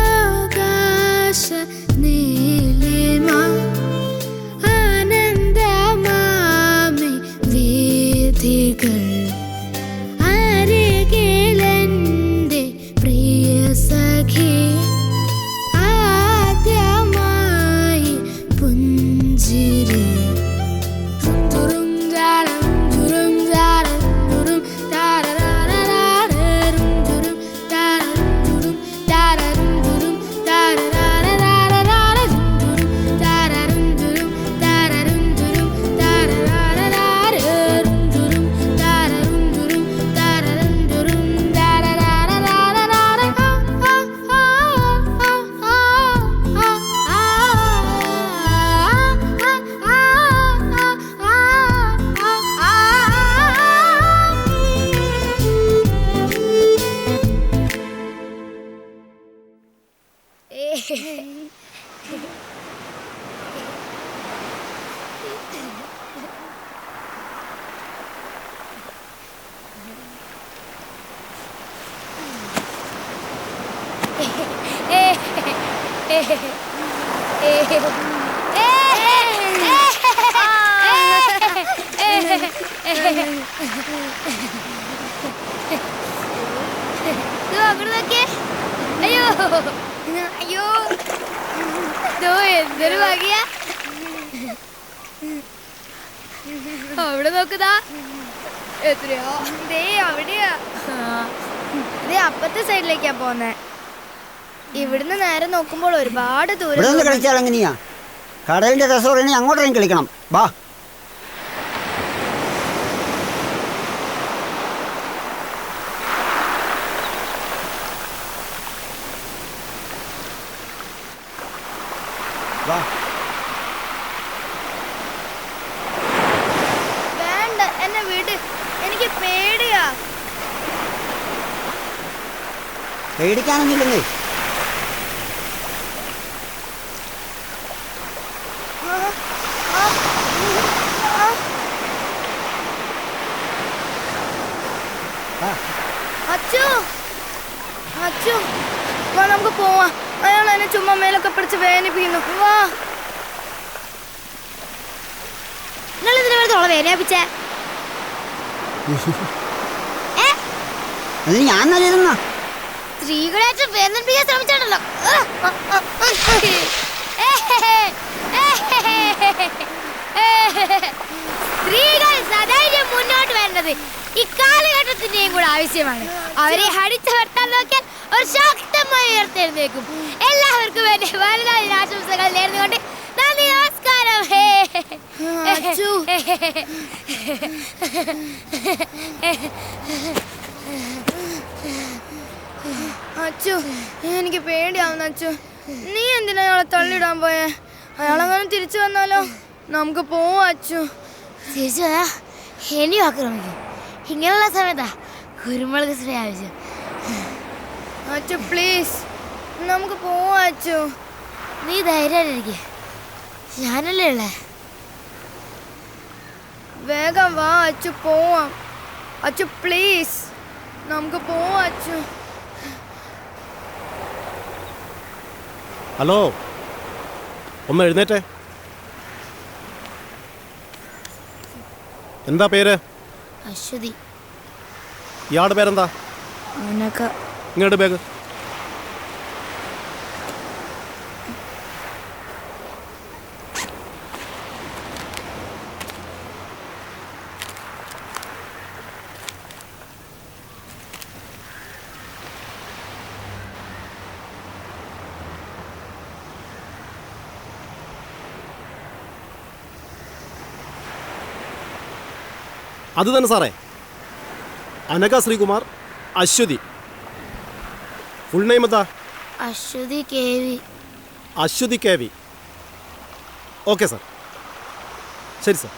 ആകാശ നീലിമ ആനന്ദമാമി വീഥികൾ. അരികിലെൻ്റെ പ്രിയ സഖി ആദ്യമായി പുഞ്ചിരി. തുറും ജാരം തുറും ജാരം തുറും താരരാരരാരം തുറും താരം തുറും താരരും തുറും താരരാരരാരം തുറും താരരും തുറും താരരും തുറും താരരാരരാരം തുറും താരരും തുറും താരരും തുറും താരരാരരാരം. അയ്യോ അയ്യോ, എന്തൊരു ഭാഗ്യ. അവിടെ നോക്കുതാ, എത്രയോ ദേ അവിടെയാ. ദേ അപ്പത്തെ സൈഡിലേക്കാ പോന്നെ. ഇവിടുന്ന് നേരെ നോക്കുമ്പോൾ ഒരുപാട് ദൂരം. കളിച്ചാൽ എങ്ങനെയാ? കടലിന്റെ രസം അങ്ങോട്ടേക്കും കളിക്കണം. വാ. വേണ്ട, എന്നെ വീട്. എനിക്ക് പേടിയാ. പേടിക്കാനൊന്നുമില്ലെന്നേ. അച്ചു അച്ചു, വാ നമുക്ക് പോവാ. അയാൾ എന്നെ ചുമ്മാ മേലൊക്കെ പിടിച്ച് വേദനിപ്പിക്കുന്നു. വാ. നിങ്ങൾ ഇതിന് വേണ്ടി വേദനിപ്പിച്ചേ? അത് ഞാൻ നല്ലതെന്നാ. സ്ത്രീകളായിട്ട് വേദനിപ്പിക്കാൻ ശ്രമിച്ചാണല്ലോ. സ്ത്രീകൾ സധൈര്യം മുന്നോട്ട് വരേണ്ടത് ഇക്കാലഘട്ടത്തിന്റെയും കൂടെ ആവശ്യമാണ്. അവരെ അടിച്ചമർത്താൻ നോക്കിയാൽ ഒരു ശക്തമായി ഉയർത്തെഴുന്നേക്കും. എല്ലാവർക്കും വേണ്ടി വലുതായ ആശംസകൾ നേർന്നുകൊണ്ട് നന്ദി, നമസ്കാരം. അച്ചു, എനിക്ക് പേടിയാവുന്നു. അച്ചു, നീ എന്തിനാ അയാളെ തള്ളിയിടാൻ പോയേ? അയാളെങ്ങനെ തിരിച്ചു വന്നാലോ? നമുക്ക് പോവാ അച്ചു. തിരിച്ചു വരാ ഇനി ആക്രമിക്കും. ഇങ്ങനെയുള്ള സമയത്താ കുരുമുളക് സ്പ്രേ ആവശ്യം. അച്ചു പ്ലീസ്, നമുക്ക് പോവാ അച്ചു. നീ ധൈര്യമായിട്ടിരിക്കെ, ഞാനല്ലേ ഉള്ളേ. വേഗം വാ അച്ചു, പോവാം. അച്ചു പ്ലീസ്, നമുക്ക് പോവാ അച്ചു. ഹലോ, ഒന്ന് എഴുന്നേറ്റേ. എന്താ പേര്? അശ്വതി. ഇയാളുടെ പേരെന്താ? ഇങ്ങോട്ട് ബാഗ്. അത് തന്നെ സാറേ, അനഘ ശ്രീകുമാർ, അശ്വതി. ഫുൾ നെയിം എന്താ? Aswathy KV. Aswathy KV. Okay sir, ശരി സാർ.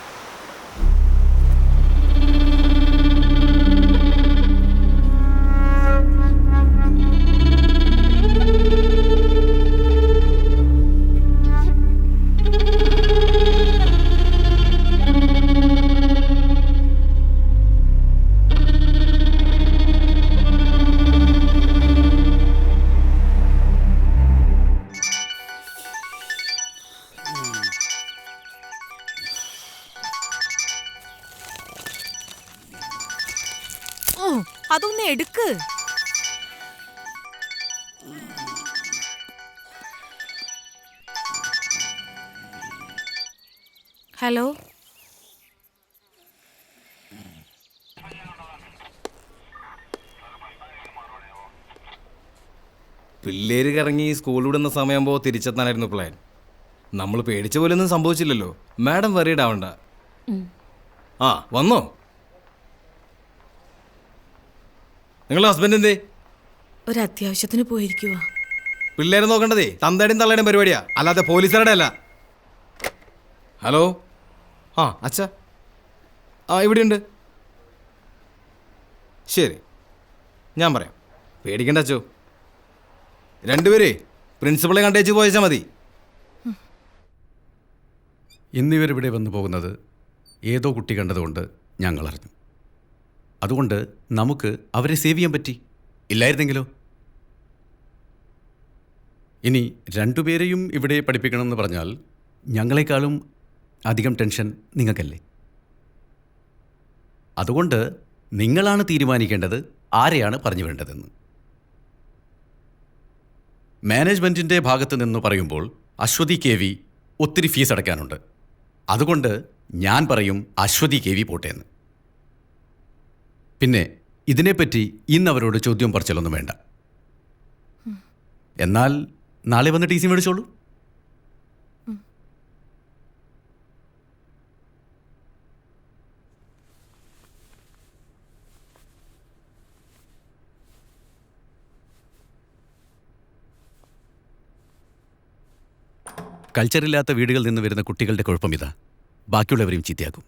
അതൊന്ന് എടുക്ക്. ഹലോ, പിള്ളേര് കറങ്ങി സ്കൂൾ വിടുന്ന സമയമാകുമ്പോൾ തിരിച്ചെത്താനായിരുന്നു പ്ലാൻ. നമ്മൾ പേടിച്ച പോലൊന്നും സംഭവിച്ചില്ലല്ലോ. മാഡം വറീഡ് ആവണ്ട. ആ വന്നോ? നിങ്ങളുടെ ഹസ്ബൻഡ് എന്തേ? ഒരു അത്യാവശ്യത്തിന് പോയിരിക്കുവാ. പിള്ളേരെ നോക്കേണ്ടതേ തന്തയുടെയും തള്ളയുടെയും പരിപാടിയാ, അല്ലാതെ പോലീസുകാരുടെ അല്ല. ഹലോ, ആ അച്ഛ, ആ ഇവിടെയുണ്ട്. ശരി, ഞാൻ പറയാം, പേടിക്കണ്ട അച്ചോ. രണ്ടുപേരേ പ്രിൻസിപ്പളെ കണ്ടേച്ച് പോയച്ചാൽ മതി. ഇന്നിവരിവിടെ വന്നു പോകുന്നത് ഏതോ കുട്ടി കണ്ടതുകൊണ്ട് ഞങ്ങൾ അറിഞ്ഞു. അതുകൊണ്ട് നമുക്ക് അവരെ സേവ് ചെയ്യാൻ പറ്റി. ഇല്ലായിരുന്നെങ്കിലോ? ഇനി രണ്ടുപേരെയും ഇവിടെ പഠിപ്പിക്കണമെന്ന് പറഞ്ഞാൽ ഞങ്ങളെക്കാളും അധികം ടെൻഷൻ നിങ്ങൾക്കല്ലേ? അതുകൊണ്ട് നിങ്ങളാണ് തീരുമാനിക്കേണ്ടത് ആരെയാണ് പറഞ്ഞു വേണ്ടതെന്ന്. മാനേജ്മെൻറ്റിൻ്റെ ഭാഗത്ത് നിന്ന് പറയുമ്പോൾ അശ്വതി KV ഒത്തിരി ഫീസ് അടയ്ക്കാനുണ്ട്. അതുകൊണ്ട് ഞാൻ പറയും അശ്വതി KV പോട്ടേന്ന്. പിന്നെ ഇതിനെപ്പറ്റി ഇന്ന് അവരോട് ചോദ്യം പറച്ചിലൊന്നും വേണ്ട. എന്നാൽ നാളെ വന്ന് TC മേടിച്ചോളൂ. കൾച്ചറില്ലാത്ത വീടുകളിൽ നിന്ന് വരുന്ന കുട്ടികളുടെ കുഴപ്പം ഇതാ, ബാക്കിയുള്ളവരെയും ചീത്തയാക്കും.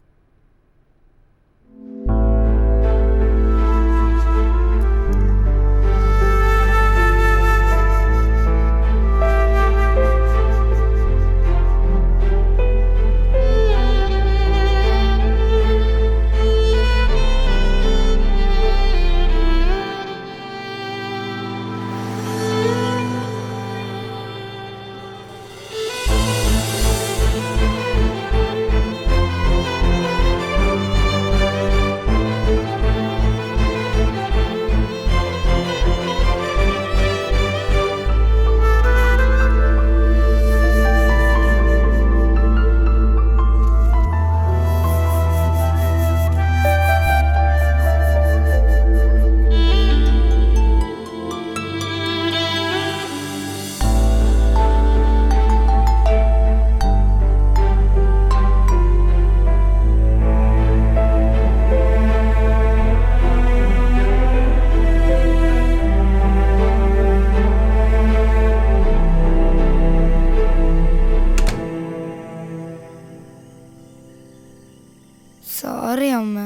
സോറി അമ്മ.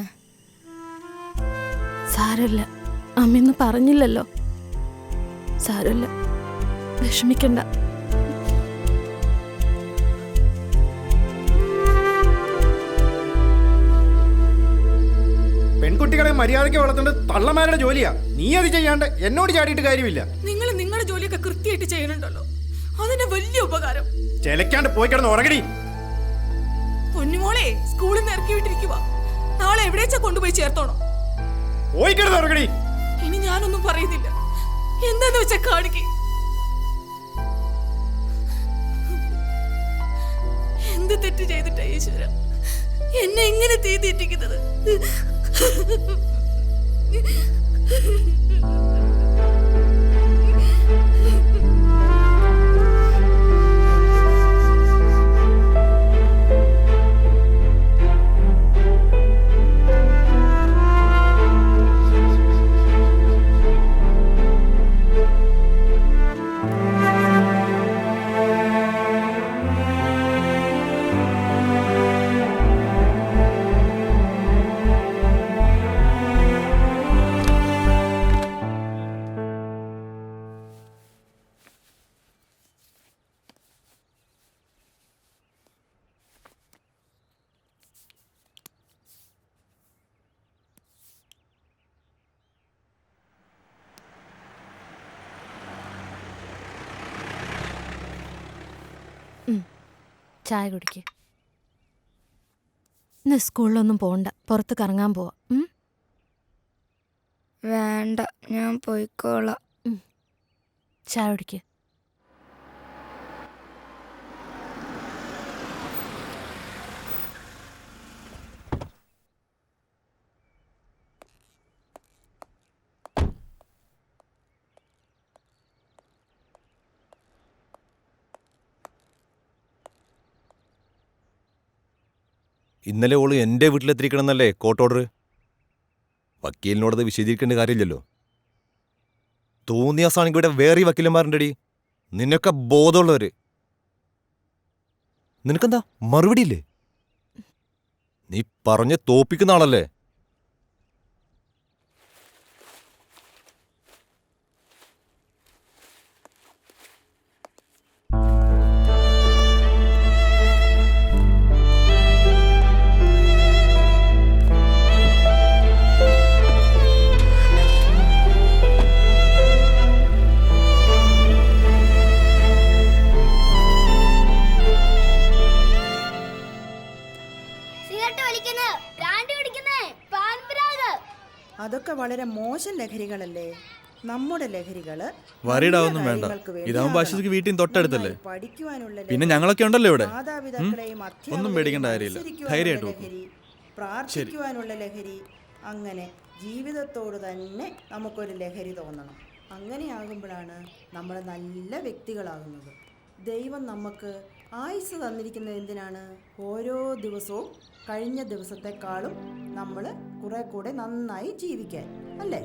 സാരമില്ല, അമ്മയൊന്നും പറഞ്ഞില്ലല്ലോ. സാരമില്ല, വിഷമിക്കണ്ട. പെൺകുട്ടികളെ മര്യാദയ്ക്ക് വളർത്തേണ്ടത് തള്ളമാരുടെ ജോലിയാ. നീ അത് ചെയ്യാണ്ട് എന്നോട് ചാടിയിട്ട് കാര്യമില്ല. നിങ്ങൾ നിങ്ങളുടെ ജോലിയൊക്കെ കൃത്യമായിട്ട് ചെയ്യണുണ്ടല്ലോ, അതിന്റെ വലിയ ഉപകാരം. ചെലക്കാണ്ട് പോയി കിടന്ന് ഉറങ്ങടി. പൊന്നുമോളെ സ്കൂളിൽ നിന്ന് ഇറക്കി വിട്ടിരിക്കുക. നാളെ എവിടേച്ചാ കൊണ്ടുപോയി ചേർത്തോണം. പോയി കിടന്ന് ഉറങ്ങടി. ഇനി ഞാനൊന്നും പറയുന്നില്ല, എന്താന്ന് വെച്ചാ കാണിക്ക്. എന്ത് തെറ്റ് ചെയ്തിട്ടാ ഈശ്വര എന്നെ എങ്ങനെ തീ തീറ്റിക്കുന്നത്? ചായ കുടിക്ക്. ഇന്ന് സ്കൂളിലൊന്നും പോണ്ട, പുറത്ത് കറങ്ങാൻ പോവാ. വേണ്ട, ഞാൻ പോയിക്കോളാം. ചായ കുടിക്ക്. ഇന്നലെ ഓള് എൻ്റെ വീട്ടിലെത്തിരിക്കണമെന്നല്ലേ കോർട്ട് ഓർഡർ? വക്കീലിനോടത് വിശദീകരിക്കേണ്ട കാര്യമില്ലല്ലോ. തോന്നിയാസാണെങ്കിൽ ഇവിടെ വേറെ വക്കീലന്മാരുണ്ടടി, നിന്നൊക്കെ ബോധമുള്ളവര്. നിനക്കെന്താ മറുപടിയില്ലേ? നീ പറഞ്ഞ് തോപ്പിക്കുന്ന ആളല്ലേ? അതൊക്കെ വളരെ മോശം ലഹരികളല്ലേ? നമ്മുടെ ലഹരികള് വരീടാവൊന്നും വേണ്ട, ഇതാവുമ്പോ അശ്വതിക്ക് വീട്ടിൽ തൊട്ടടുത്തല്ലേ. പിന്നെ ഞങ്ങളൊക്കെ ഉണ്ടല്ലോ ഇവിടെ. ഒന്നും പേടിക്കേണ്ട കാര്യമില്ല, ധൈര്യമായിട്ട് പോകും. പ്രാർത്ഥിക്കുവാനുള്ള ലഹരി, അങ്ങനെ ജീവിതത്തോട് തന്നെ നമുക്കൊരു ലഹരി തോന്നണം. അങ്ങനെയാകുമ്പോഴാണ് നമ്മൾ നല്ല വ്യക്തികളാകുന്നത്. ദൈവം നമുക്ക് ആയുസ് തന്നിരിക്കുന്നത് എന്തിനാണ്? ഓരോ ദിവസവും കഴിഞ്ഞ ദിവസത്തെക്കാളും നമ്മൾ കുറെ കൂടെ നന്നായി ജീവിക്കാൻ, അല്ലേ?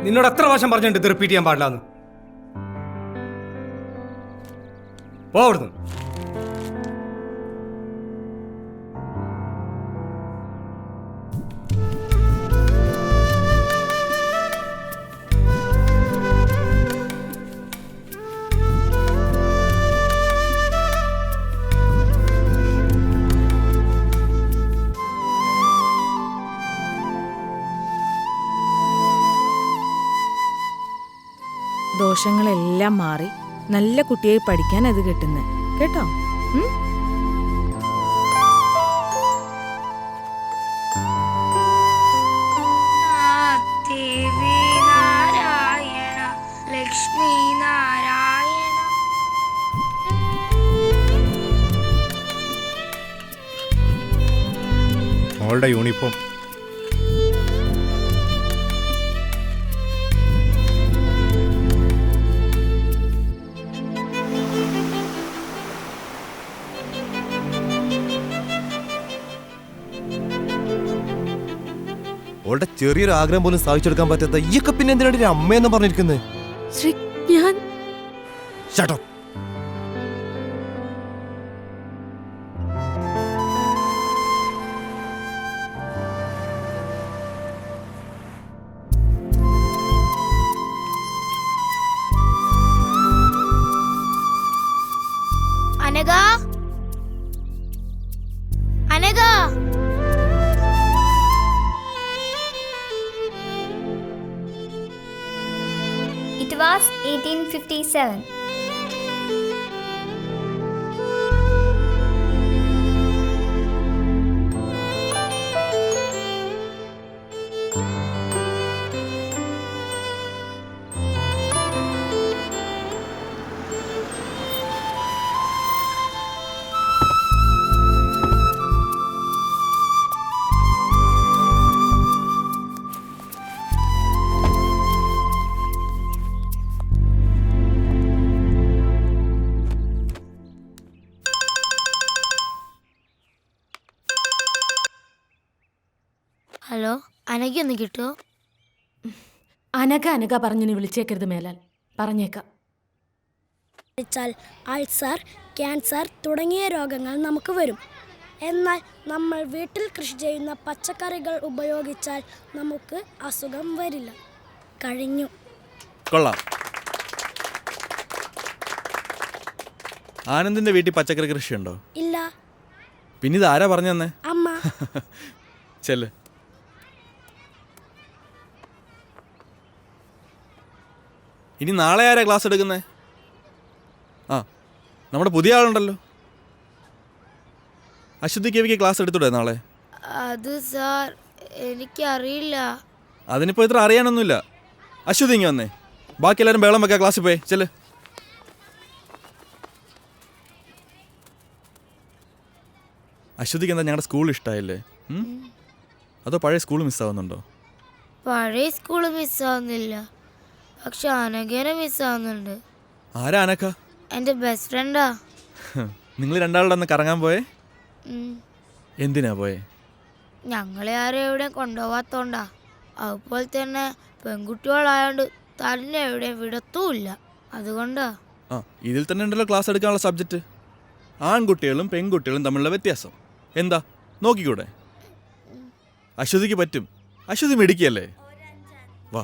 നിന്നോട് എത്ര പ്രാവശ്യം പറഞ്ഞിട്ടുണ്ട് ഇത് റിപ്പീറ്റ് ചെയ്യാൻ പാടില്ലാന്ന്? പോ അവിടുന്ന്. ദോഷങ്ങളെല്ലാം മാറി നല്ല കുട്ടിയായി പഠിക്കാൻ അത് കിട്ടുന്നത് കേട്ടോ. ദേവി മോളുടെ യൂണിഫോം. അവളുടെ ചെറിയൊരു ആഗ്രഹം പോലും സാധിച്ചെടുക്കാൻ പറ്റാത്ത ഈയൊക്കെ പിന്നെ എന്തിനാണ് ഒരു അമ്മയെന്ന് പറഞ്ഞിരിക്കുന്നത്? ഞാൻ Shut up. Anagha, Anagha, It was 1857. Hello, Anagha ഒന്ന് കിട്ടുമോ? അനഘ പറഞ്ഞു നീ വിളിച്ചേക്കരുത് മേലാൽ, പറഞ്ഞേക്കാം. അൾസർ, ക്യാൻസർ തുടങ്ങിയ രോഗങ്ങൾ നമുക്ക് വരും. എന്നാൽ നമ്മൾ വീട്ടിൽ കൃഷി ചെയ്യുന്ന പച്ചക്കറികൾ ഉപയോഗിച്ചാൽ നമുക്ക് അസുഖം വരില്ല. കഴിഞ്ഞു. കൊള്ളാം. ആനന്ദിന്റെ വീട്ടിൽ പച്ചക്കറി കൃഷിയുണ്ടോ? ഇല്ല. പിന്നെ ഇത് ആരാ പറഞ്ഞു തന്നെ? അമ്മ. ചെല്ല്. ഇനി നാളെ ആരാ ക്ലാസ് എടുക്കുന്നേ? ആ, നമ്മുടെ പുതിയ ആളുണ്ടല്ലോ, അശ്വതി കേവിക്ക് ക്ലാസ് എടുത്തൂടെ നാളെ? അത് സാർ എനിക്കറിയില്ല. അതിനിപ്പോൾ ഇത്ര അറിയാനൊന്നുമില്ല. അശ്വതി ഇങ്ങ് വന്നേ, ബാക്കി എല്ലാവരും ബഹളം വെക്കാം, ക്ലാസ്സിൽ പോയി ചെല്ല്. അശ്വതിക്ക് എന്താ ഞങ്ങളുടെ സ്കൂൾ ഇഷ്ടമായില്ലേ? അതോ പഴയ സ്കൂൾ മിസ്സാവുന്നുണ്ടോ? പഴയ സ്കൂള് മിസ്സാവുന്നില്ല, പക്ഷെ അനഘേനെ മിസ്സാവുന്നുണ്ട്. ആരാ അനക്ക? എൻ്റെ ബെസ്റ്റ് ഫ്രണ്ടാ. നിങ്ങൾ രണ്ടാളുടെ അന്ന് കറങ്ങാൻ പോയേ? എന്തിനാ പോയേ? ഞങ്ങളെ ആരും എവിടെയും കൊണ്ടുപോകാത്തോണ്ടാ. അതുപോലെ തന്നെ പെൺകുട്ടികളായോണ്ട് തന്നെ എവിടെയും വിടത്തുമില്ല, അതുകൊണ്ടാ. ആ, ഇതിൽ തന്നെ ഉണ്ടല്ലോ ക്ലാസ് എടുക്കാനുള്ള സബ്ജക്റ്റ്. ആൺകുട്ടികളും പെൺകുട്ടികളും തമ്മിലുള്ള വ്യത്യാസം എന്താ നോക്കിക്കൂടെ? അശ്വതിക്ക് പറ്റും, അശ്വതി മിടുക്കിയല്ലേ. വാ,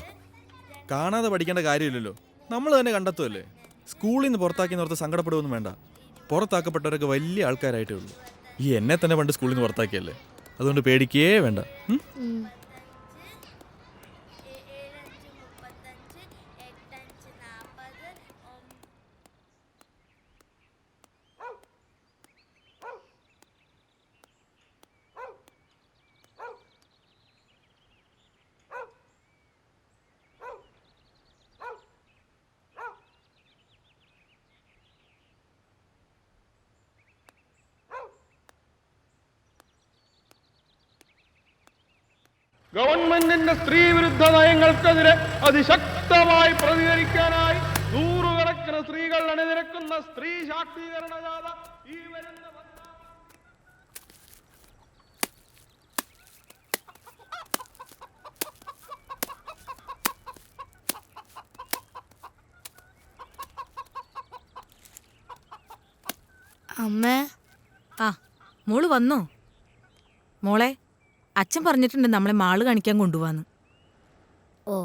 കാണാതെ പഠിക്കേണ്ട കാര്യമില്ലല്ലോ, നമ്മൾ തന്നെ കണ്ടെത്തുമല്ലേ. സ്കൂളിൽ നിന്ന് പുറത്താക്കി നിർത്ത് സങ്കടപ്പെടുകയൊന്നും വേണ്ട. പുറത്താക്കപ്പെട്ടവരൊക്കെ വലിയ ആൾക്കാരായിട്ടേ ഉള്ളൂ. ഈ എന്നെ തന്നെ പണ്ട് സ്കൂളിൽ നിന്ന് പുറത്താക്കിയല്ലേ, അതുകൊണ്ട് പേടിക്കേ വേണ്ട. ഗവൺമെന്റിന്റെ സ്ത്രീ വിരുദ്ധ നയങ്ങൾക്കെതിരെ അതിശക്തമായി പ്രതികരിക്കാനായി നൂറുകണക്കിന് സ്ത്രീകൾ അണിനിരക്കുന്ന സ്ത്രീ ശാക്തീകരണ ജാഥ ഈ വരുന്ന അമ്മേ. ആ, മോള് വന്നോ? മോളെ, അച്ഛൻ പറഞ്ഞിട്ടുണ്ട് നമ്മളെ മാള് കാണിക്കാൻ കൊണ്ടുപോവാന്ന്. ഓ,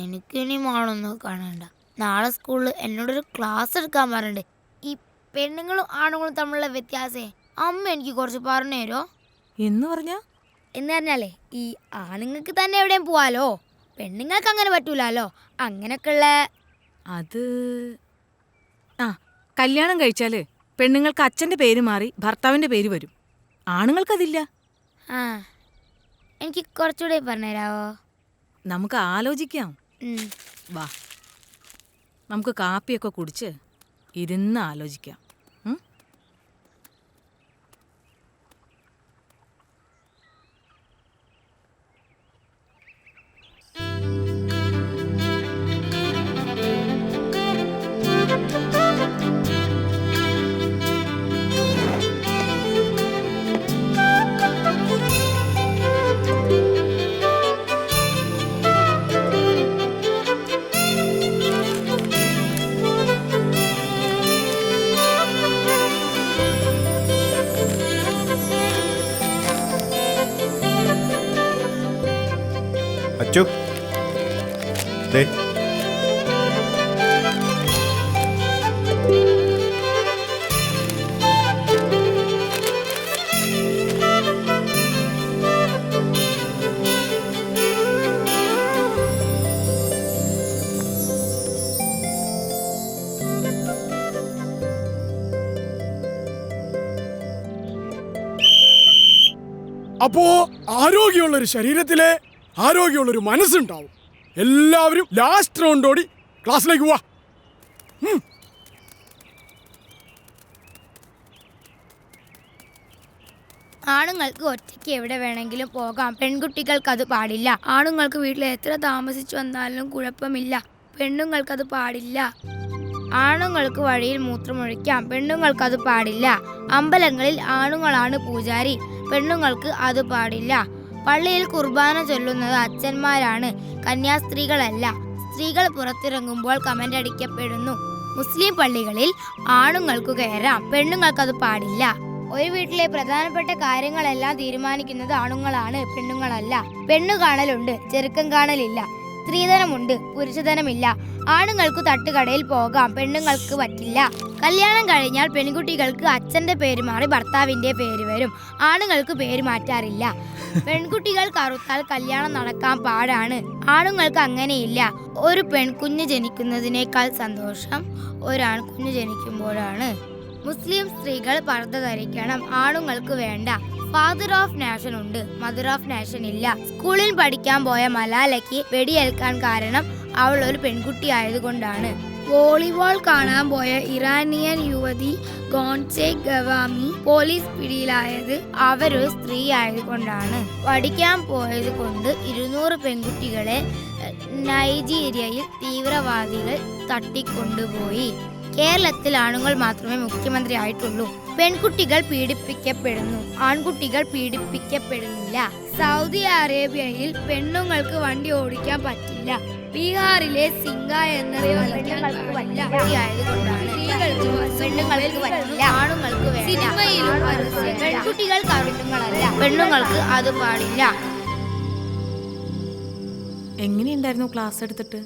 എനിക്കിനി മാളൊന്നും കാണണ്ട. നാളെ സ്കൂളിൽ എന്നോടൊരു ക്ലാസ് എടുക്കാൻ പറഞ്ഞിട്ടുണ്ട്. ഈ പെണ്ണുങ്ങളും ആണുങ്ങളും തമ്മിലുള്ള വ്യത്യാസേ അമ്മ എനിക്ക് കുറച്ച് പറഞ്ഞു തരുമോ? എന്ന് പറഞ്ഞാലേ, ഈ ആണുങ്ങൾക്ക് തന്നെ എവിടെയും പോവാലോ, പെണ്ണുങ്ങൾക്ക് അങ്ങനെ പറ്റൂലല്ലോ. അങ്ങനെയൊക്കെയുള്ള അത് ആ, കല്യാണം കഴിച്ചാല് പെണ്ണുങ്ങൾക്ക് അച്ഛൻ്റെ പേര് മാറി ഭർത്താവിൻ്റെ പേര് വരും, ആണുങ്ങൾക്കതില്ല. ആ, എനിക്ക് കുറച്ചുകൂടെ പറഞ്ഞുതരാവോ? നമുക്ക് ആലോചിക്കാം. വാ, നമുക്ക് കാപ്പിയൊക്കെ കുടിച്ച് ഇരുന്ന് ആലോചിക്കാം. ദേ അപ്പോ ആരോഗ്യമുള്ളൊരു ശരീരത്തിലെ ആരോഗ്യമുള്ളൊരു മനസ്സുണ്ടാവും. എല്ലാവരും ലാസ്റ്റ് റൗണ്ട് ഓടി ക്ലാസ്സിലേക്ക് പോവാ. ആണുങ്ങൾക്ക് ഒറ്റയ്ക്ക് എവിടെ വേണമെങ്കിലും പോകാം, പെൺകുട്ടികൾക്ക് അത് പാടില്ല. ആണുങ്ങൾക്ക് വീട്ടിൽ എത്ര താമസിച്ചു വന്നാലും കുഴപ്പമില്ല, പെണ്ണുങ്ങൾക്കത് പാടില്ല. ആണുങ്ങൾക്ക് വഴിയിൽ മൂത്രമൊഴിക്കാം, പെണ്ണുങ്ങൾക്കത് പാടില്ല. അമ്പലങ്ങളിൽ ആണുങ്ങളാണ് പൂജാരി, പെണ്ണുങ്ങൾക്ക് അത് പാടില്ല. പള്ളിയിൽ കുർബാന ചൊല്ലുന്നത് അച്ഛന്മാരാണ്, കന്യാസ്ത്രീകളല്ല. സ്ത്രീകൾ പുറത്തിറങ്ങുമ്പോൾ കമന്റ് അടിക്കപ്പെടുന്നു. മുസ്ലിം പള്ളികളിൽ ആണുങ്ങൾക്ക് കയറാം, പെണ്ണുങ്ങൾക്കത് പാടില്ല. ഒരു വീട്ടിലെ പ്രധാനപ്പെട്ട കാര്യങ്ങളെല്ലാം തീരുമാനിക്കുന്നത് ആണുങ്ങളാണ്, പെണ്ണുങ്ങളല്ല. പെണ്ണു കാണലുണ്ട്, ചെറുക്കം കാണലില്ല. സ്ത്രീധനമുണ്ട്, പുരുഷധനമില്ല. ആണുങ്ങൾക്ക് തട്ടുകടയിൽ പോകാം, പെണ്ണുങ്ങൾക്ക് പറ്റില്ല. കല്യാണം കഴിഞ്ഞാൽ പെൺകുട്ടികൾക്ക് അച്ഛന്റെ പേര് മാറി ഭർത്താവിന്റെ പേര് വരും, ആണുങ്ങൾക്ക് പേര് മാറ്റാറില്ല. പെൺകുട്ടികൾ കറുത്താൽ കല്യാണം നടക്കാൻ പാടാണ്, ആണുങ്ങൾക്ക് അങ്ങനെയില്ല. ഒരു പെൺകുഞ്ഞ് ജനിക്കുന്നതിനേക്കാൾ സന്തോഷം ഒരാൺകുഞ്ഞ് ജനിക്കുമ്പോഴാണ്. മുസ്ലിം സ്ത്രീകൾ പർദ്ദ ധരിക്കണം, ആണുങ്ങൾക്ക് വേണ്ട. ഫാദർ ഓഫ് നാഷൻ ഉണ്ട്, മദർ ഓഫ് നാഷൻ ഇല്ല. സ്കൂളിൽ പഠിക്കാൻ പോയ മലാലയ്ക്ക് വെടിയേൽക്കാൻ കാരണം അവൾ ഒരു പെൺകുട്ടി ആയതുകൊണ്ടാണ്. വോളിബോൾ കാണാൻ പോയ ഇറാനിയൻ യുവതി ഗോൺസെ ഗവാമി പോലീസ് പിടിയിലായത് അവരൊരു സ്ത്രീ ആയതുകൊണ്ടാണ്. പഠിക്കാൻ പോയത് കൊണ്ട് 200 പെൺകുട്ടികളെ നൈജീരിയയിൽ തീവ്രവാദികൾ തട്ടിക്കൊണ്ടുപോയി. കേരളത്തിൽ ആണുങ്ങൾ മാത്രമേ മുഖ്യമന്ത്രി ആയിട്ടുള്ളൂ. പെൺകുട്ടികൾ പീഡിപ്പിക്കപ്പെടുന്നു, ആൺകുട്ടികൾ പീഡിപ്പിക്കപ്പെടുന്നില്ല. സൗദി അറേബ്യയിൽ പെണ്ണുങ്ങൾക്ക് വണ്ടി ഓടിക്കാൻ പറ്റില്ല. ബീഹാറിലെ സിംഗ എന്നത് പെണ്ണുങ്ങൾക്ക് പറ്റില്ല, ആണുങ്ങൾക്ക് വേണ്ട. പെൺകുട്ടികൾ കറുത്തുങ്ങളല്ല, പെണ്ണുങ്ങൾക്ക് അത് പാടില്ല. എങ്ങനെയുണ്ടായിരുന്നു ക്ലാസ് എടുത്തിട്ട്?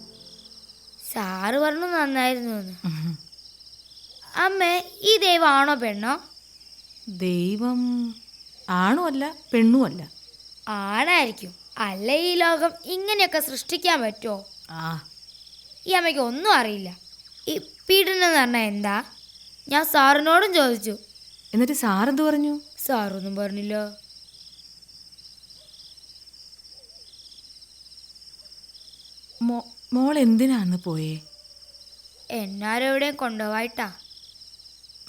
സാറ് പറഞ്ഞു നന്നായിരുന്നു. അമ്മേ, ഈ ദൈവം ആണോ പെണ്ണോ? ദൈവം ആണോ അല്ല പെണ്ണും അല്ല. ആണായിരിക്കും, അല്ല ഈ ലോകം ഇങ്ങനെയൊക്കെ സൃഷ്ടിക്കാൻ പറ്റുമോ? ഈ അമ്മയ്ക്ക് ഒന്നും അറിയില്ല. ഈ പീഡനം എന്ന് പറഞ്ഞാൽ എന്താ? ഞാൻ സാറിനോടും ചോദിച്ചു. എന്നിട്ട് സാറെന്ത് പറഞ്ഞു? സാറൊന്നും പറഞ്ഞില്ല. മോൾ എന്തിനാന്ന് പോയേ? എന്നാരെവിടെയും കൊണ്ടുപോയിട്ടാ.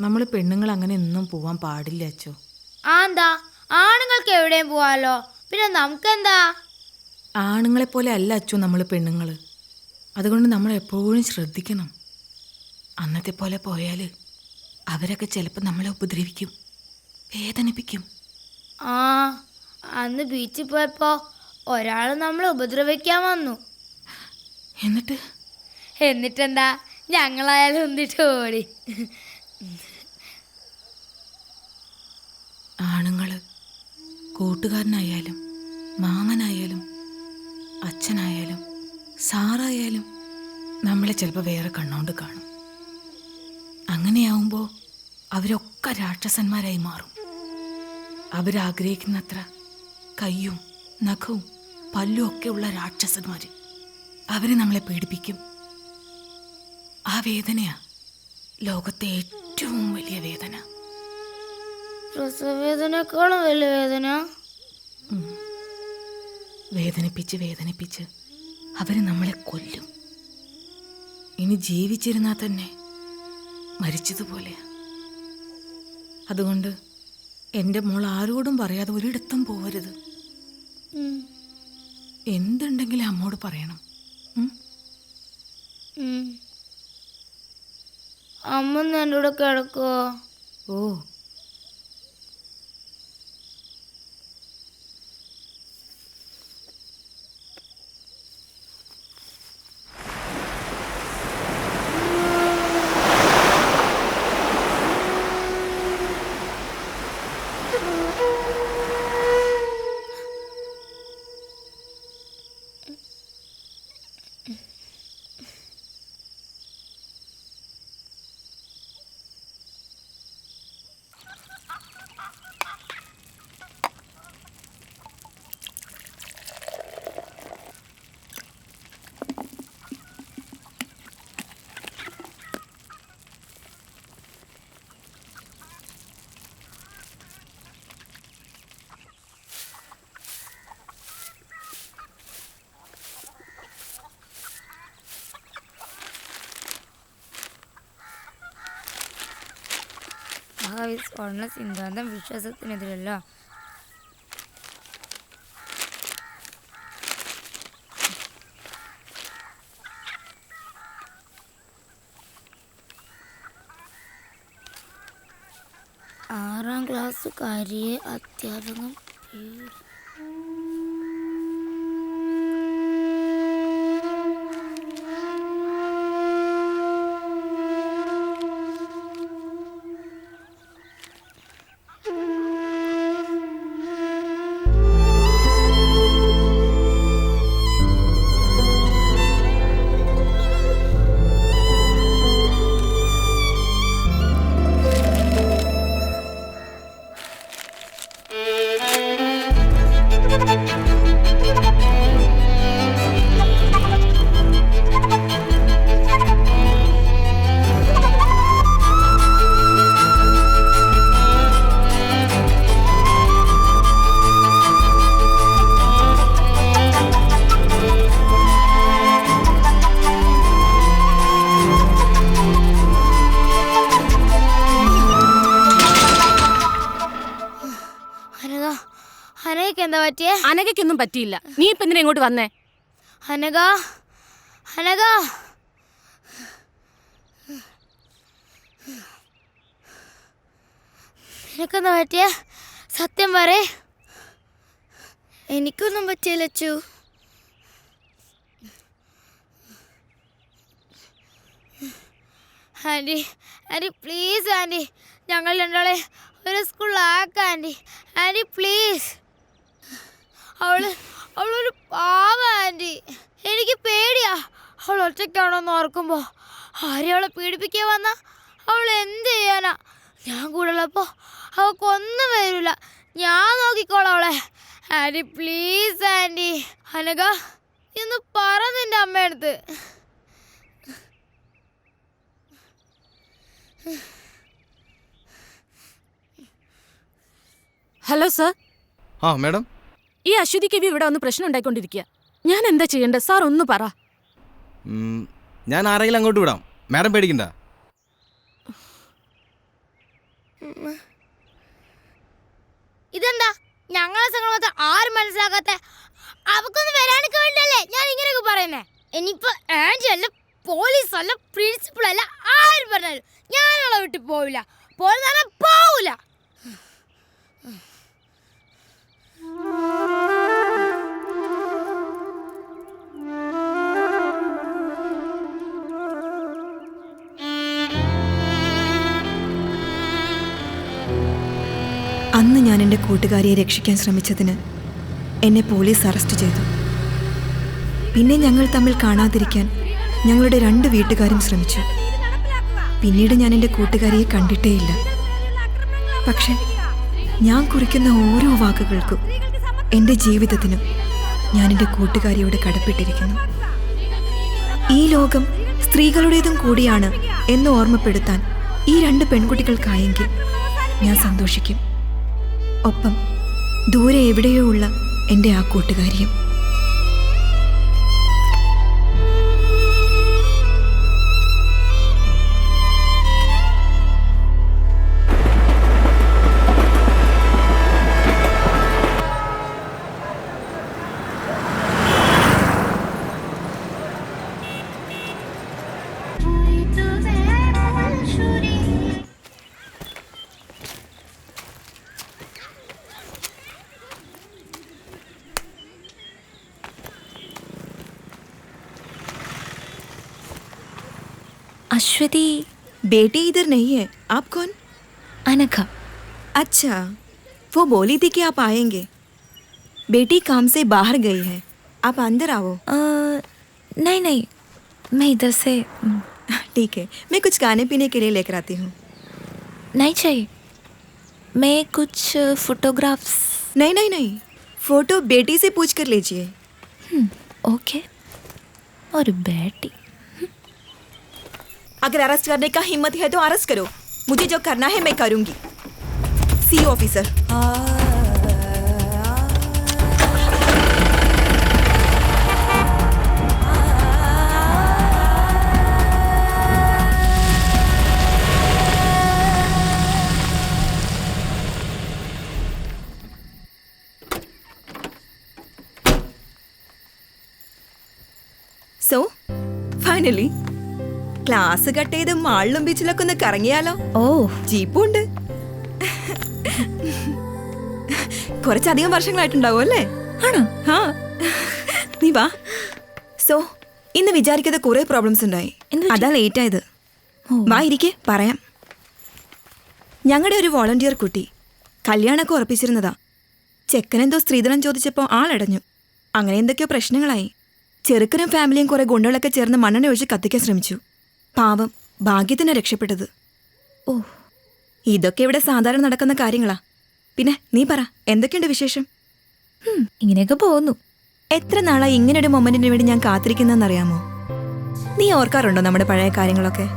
നമ്മൾ പെണ്ണുങ്ങൾ അങ്ങനെ ഒന്നും പോവാൻ പാടില്ല അച്ചോ. എന്താ, ആണുങ്ങൾക്ക് എവിടെയും പോവാലോ, പിന്നെ നമുക്കെന്താ? ആണുങ്ങളെ പോലെ അല്ല അച്ചു നമ്മൾ പെണ്ണുങ്ങൾ. അതുകൊണ്ട് നമ്മൾ എപ്പോഴും ശ്രദ്ധിക്കണം. അന്നത്തെ പോലെ പോയാൽ അവരൊക്കെ ചിലപ്പോൾ നമ്മളെ ഉപദ്രവിക്കും, വേദനിപ്പിക്കും. അന്ന് ബീച്ചിൽ പോയപ്പോ ഒരാൾ നമ്മളെ ഉപദ്രവിക്കാൻ വന്നു. എന്നിട്ടെന്താ, ഞങ്ങളായാലും ഒന്നിട്ട് ഓടി. ആണുങ്ങൾ കൂട്ടുകാരനായാലും മാമനായാലും അച്ഛനായാലും സാറായാലും നമ്മളെ ചിലപ്പോൾ വേറെ കണ്ണുകൊണ്ട് കാണും. അങ്ങനെയാവുമ്പോൾ അവരൊക്കെ രാക്ഷസന്മാരായി മാറും. അവരാഗ്രഹിക്കുന്നത്ര കയ്യും നഖവും പല്ലും ഒക്കെ ഉള്ള രാക്ഷസന്മാർ അവർ നമ്മളെ പീഡിപ്പിക്കും. ആ വേദനയാ ലോകത്തെ ഏറ്റവും വലിയ വേദന. പ്രസവവേദനേക്കാളും വലിയ വേദന. വേദനിപ്പിച്ച് വേദനിപ്പിച്ച് അവർ നമ്മളെ കൊല്ലും. ഇനി ജീവിച്ചിരുന്നാൽ തന്നെ മരിച്ചതുപോലെയാ. അതുകൊണ്ട് എൻ്റെ മോൾ ആരോടും പറയാതെ ഒരിടത്തും പോവരുത്. എന്തുണ്ടെങ്കിലും അമ്മോട് പറയണം. അമ്മ എൻ്റെ കൂടെ കിടക്കുവോ? ഓ, സ്വർണ്ണ സിദ്ധാന്തം വിശ്വാസത്തിനെതിരല്ല. ആറാം ക്ലാസ്സുകാരിയെ അധ്യാപകൻ എന്താ പറ്റിയേ? അനഘയ്ക്കൊന്നും പറ്റിയില്ല. നീ ഇപ്പൊ എന്തിനാ ഇങ്ങോട്ട് വന്നേ? അനഘ, അനഘ, നിനക്കെന്താ പറ്റിയേ? സത്യം പറ. എനിക്കൊന്നും പറ്റിയില്ല Achu. Aunty, aunty please aunty, ഞങ്ങൾ രണ്ടാളെ ഒരു സ്കൂളിലാക്കാം ആൻറ്റി. Aunty please. അവളൊരു പാവ ആൻറ്റി. എനിക്ക് പേടിയാ അവൾ ഒറ്റയ്ക്കാണോന്ന് ഓർക്കുമ്പോൾ. ആരെയും അവളെ പീഡിപ്പിക്കാൻ വന്നാ അവൾ എന്ത് ചെയ്യാനാ? ഞാൻ കൂടെ ഉള്ളപ്പോൾ അവൾക്കൊന്നും വരില്ല. ഞാൻ നോക്കിക്കോളാം അവളെ. Anti please anti. അനഘ, ഇന്ന് പറ നിന്റെ അമ്മയടുത്ത്. Hello sir. ആ മാഡം, ഈ അശ്വതി കവി ഇവിടെ വന്ന് പ്രശ്നം ഉണ്ടായിക്കൊണ്ടിരിക്കുക. ഞാൻ എന്താ ചെയ്യേണ്ടത് സാർ? ഒന്ന് പറ. ഞാൻ ആരെങ്കിലും അങ്ങോട്ട് വിടാം, മാഡം പേടിക്കണ്ട. ഇതെന്താ ഞങ്ങളെ സംഘടന ആരും മനസ്സിലാക്കാത്ത? അവക്കൊന്നും വരാനൊക്കെ വേണ്ടല്ലേ ഞാൻ ഇങ്ങനെയൊക്കെ പറയുന്നേ. ഇനിയിപ്പോ ആൻറ്റി അല്ല, പോലീസ് അല്ല, പ്രിൻസിപ്പൾ അല്ല, ആരും പറഞ്ഞാലും ഞാനവളെ വിട്ട് പോവില്ല. പോവില്ല. അന്ന് ഞാൻ എൻ്റെ കൂട്ടുകാരിയെ രക്ഷിക്കാൻ ശ്രമിച്ചതിന് എന്നെ പോലീസ് അറസ്റ്റ് ചെയ്തു. പിന്നെ ഞങ്ങൾ തമ്മിൽ കാണാതിരിക്കാൻ ഞങ്ങളുടെ 2 വീട്ടുകാരും ശ്രമിച്ചു. പിന്നീട് ഞാൻ എൻ്റെ കൂട്ടുകാരിയെ കണ്ടിട്ടേയില്ല. പക്ഷെ ഞാൻ കുറിക്കുന്ന ഓരോ വാക്കുകൾക്കും, എൻ്റെ ജീവിതത്തിനും ഞാൻ എൻ്റെ കൂട്ടുകാരിയോട് കടപ്പെട്ടിരിക്കുന്നു. ഈ ലോകം സ്ത്രീകളുടേതും കൂടിയാണ് എന്ന് ഓർമ്മപ്പെടുത്താൻ ഈ 2 പെൺകുട്ടികൾക്കായെങ്കിൽ ഞാൻ സന്തോഷിക്കും. ഒപ്പം ദൂരെ എവിടെയോ ഉള്ള എൻ്റെ ആ കൂട്ടുകാരിയും. अश्वती बेटी इधर नहीं है. आप कौन? अनघा. अच्छा, वो बोली थी कि आप आएंगे. बेटी काम से बाहर गई है, आप अंदर आओ. नहीं, मैं इधर से. ठीक है, मैं कुछ खाने पीने के लिए लेकर आती हूँ. नहीं चाहिए, मैं कुछ फोटोग्राफ्स. नहीं, फोटो बेटी से पूछ कर लीजिए. ओके. और बेटी, अगर अरेस्ट करने का हिम्मत है तो अरेस्ट करो. मुझे जो करना है मैं करूंगी. C officer. So finally class cut ചെയ്ത് മാളിലും ബീച്ചിലൊക്കെ ഒന്ന് കറങ്ങിയാലോ? ഓ, ജീപ്പും ഉണ്ട്. കുറച്ചധികം വർഷങ്ങളായിട്ടുണ്ടാവും അല്ലേ? ആണോ? ആ, നീ വാ. സോ ഇന്ന് വിചാരിക്കാതെ കുറെ പ്രോബ്ലംസ് ഉണ്ടായി. അതാ ലേറ്റ് ആയത്. വാ ഇരിക്കെ, പറയാം. ഞങ്ങളുടെ ഒരു വോളണ്ടിയർ കുട്ടി കല്യാണമൊക്കെ ഉറപ്പിച്ചിരുന്നതാ. ചെക്കനെന്തോ സ്ത്രീധനം ചോദിച്ചപ്പോൾ ആളടഞ്ഞു. അങ്ങനെ എന്തൊക്കെയോ പ്രശ്നങ്ങളായി. ചെറുക്കനും ഫാമിലിയും കുറെ ഗുണ്ടകളൊക്കെ ചേർന്ന് മണ്ണെണ്ണ ഒഴിച്ച് കത്തിക്കാൻ ശ്രമിച്ചു. പാവം, ഭാഗ്യത്തിനാ രക്ഷപ്പെട്ടത്. ഓ, ഇതൊക്കെ ഇവിടെ സാധാരണ നടക്കുന്ന കാര്യങ്ങളാ. പിന്നെ നീ പറ, എന്തൊക്കെയുണ്ട് വിശേഷം? ഇങ്ങനെയൊക്കെ പോകുന്നു. എത്ര നാളായി ഇങ്ങനൊരു മൊമെന്റിന് വേണ്ടി ഞാൻ കാത്തിരിക്കുന്നതെന്നറിയാമോ? നീ ഓർക്കാറുണ്ടോ നമ്മുടെ പഴയ കാര്യങ്ങളൊക്കെ?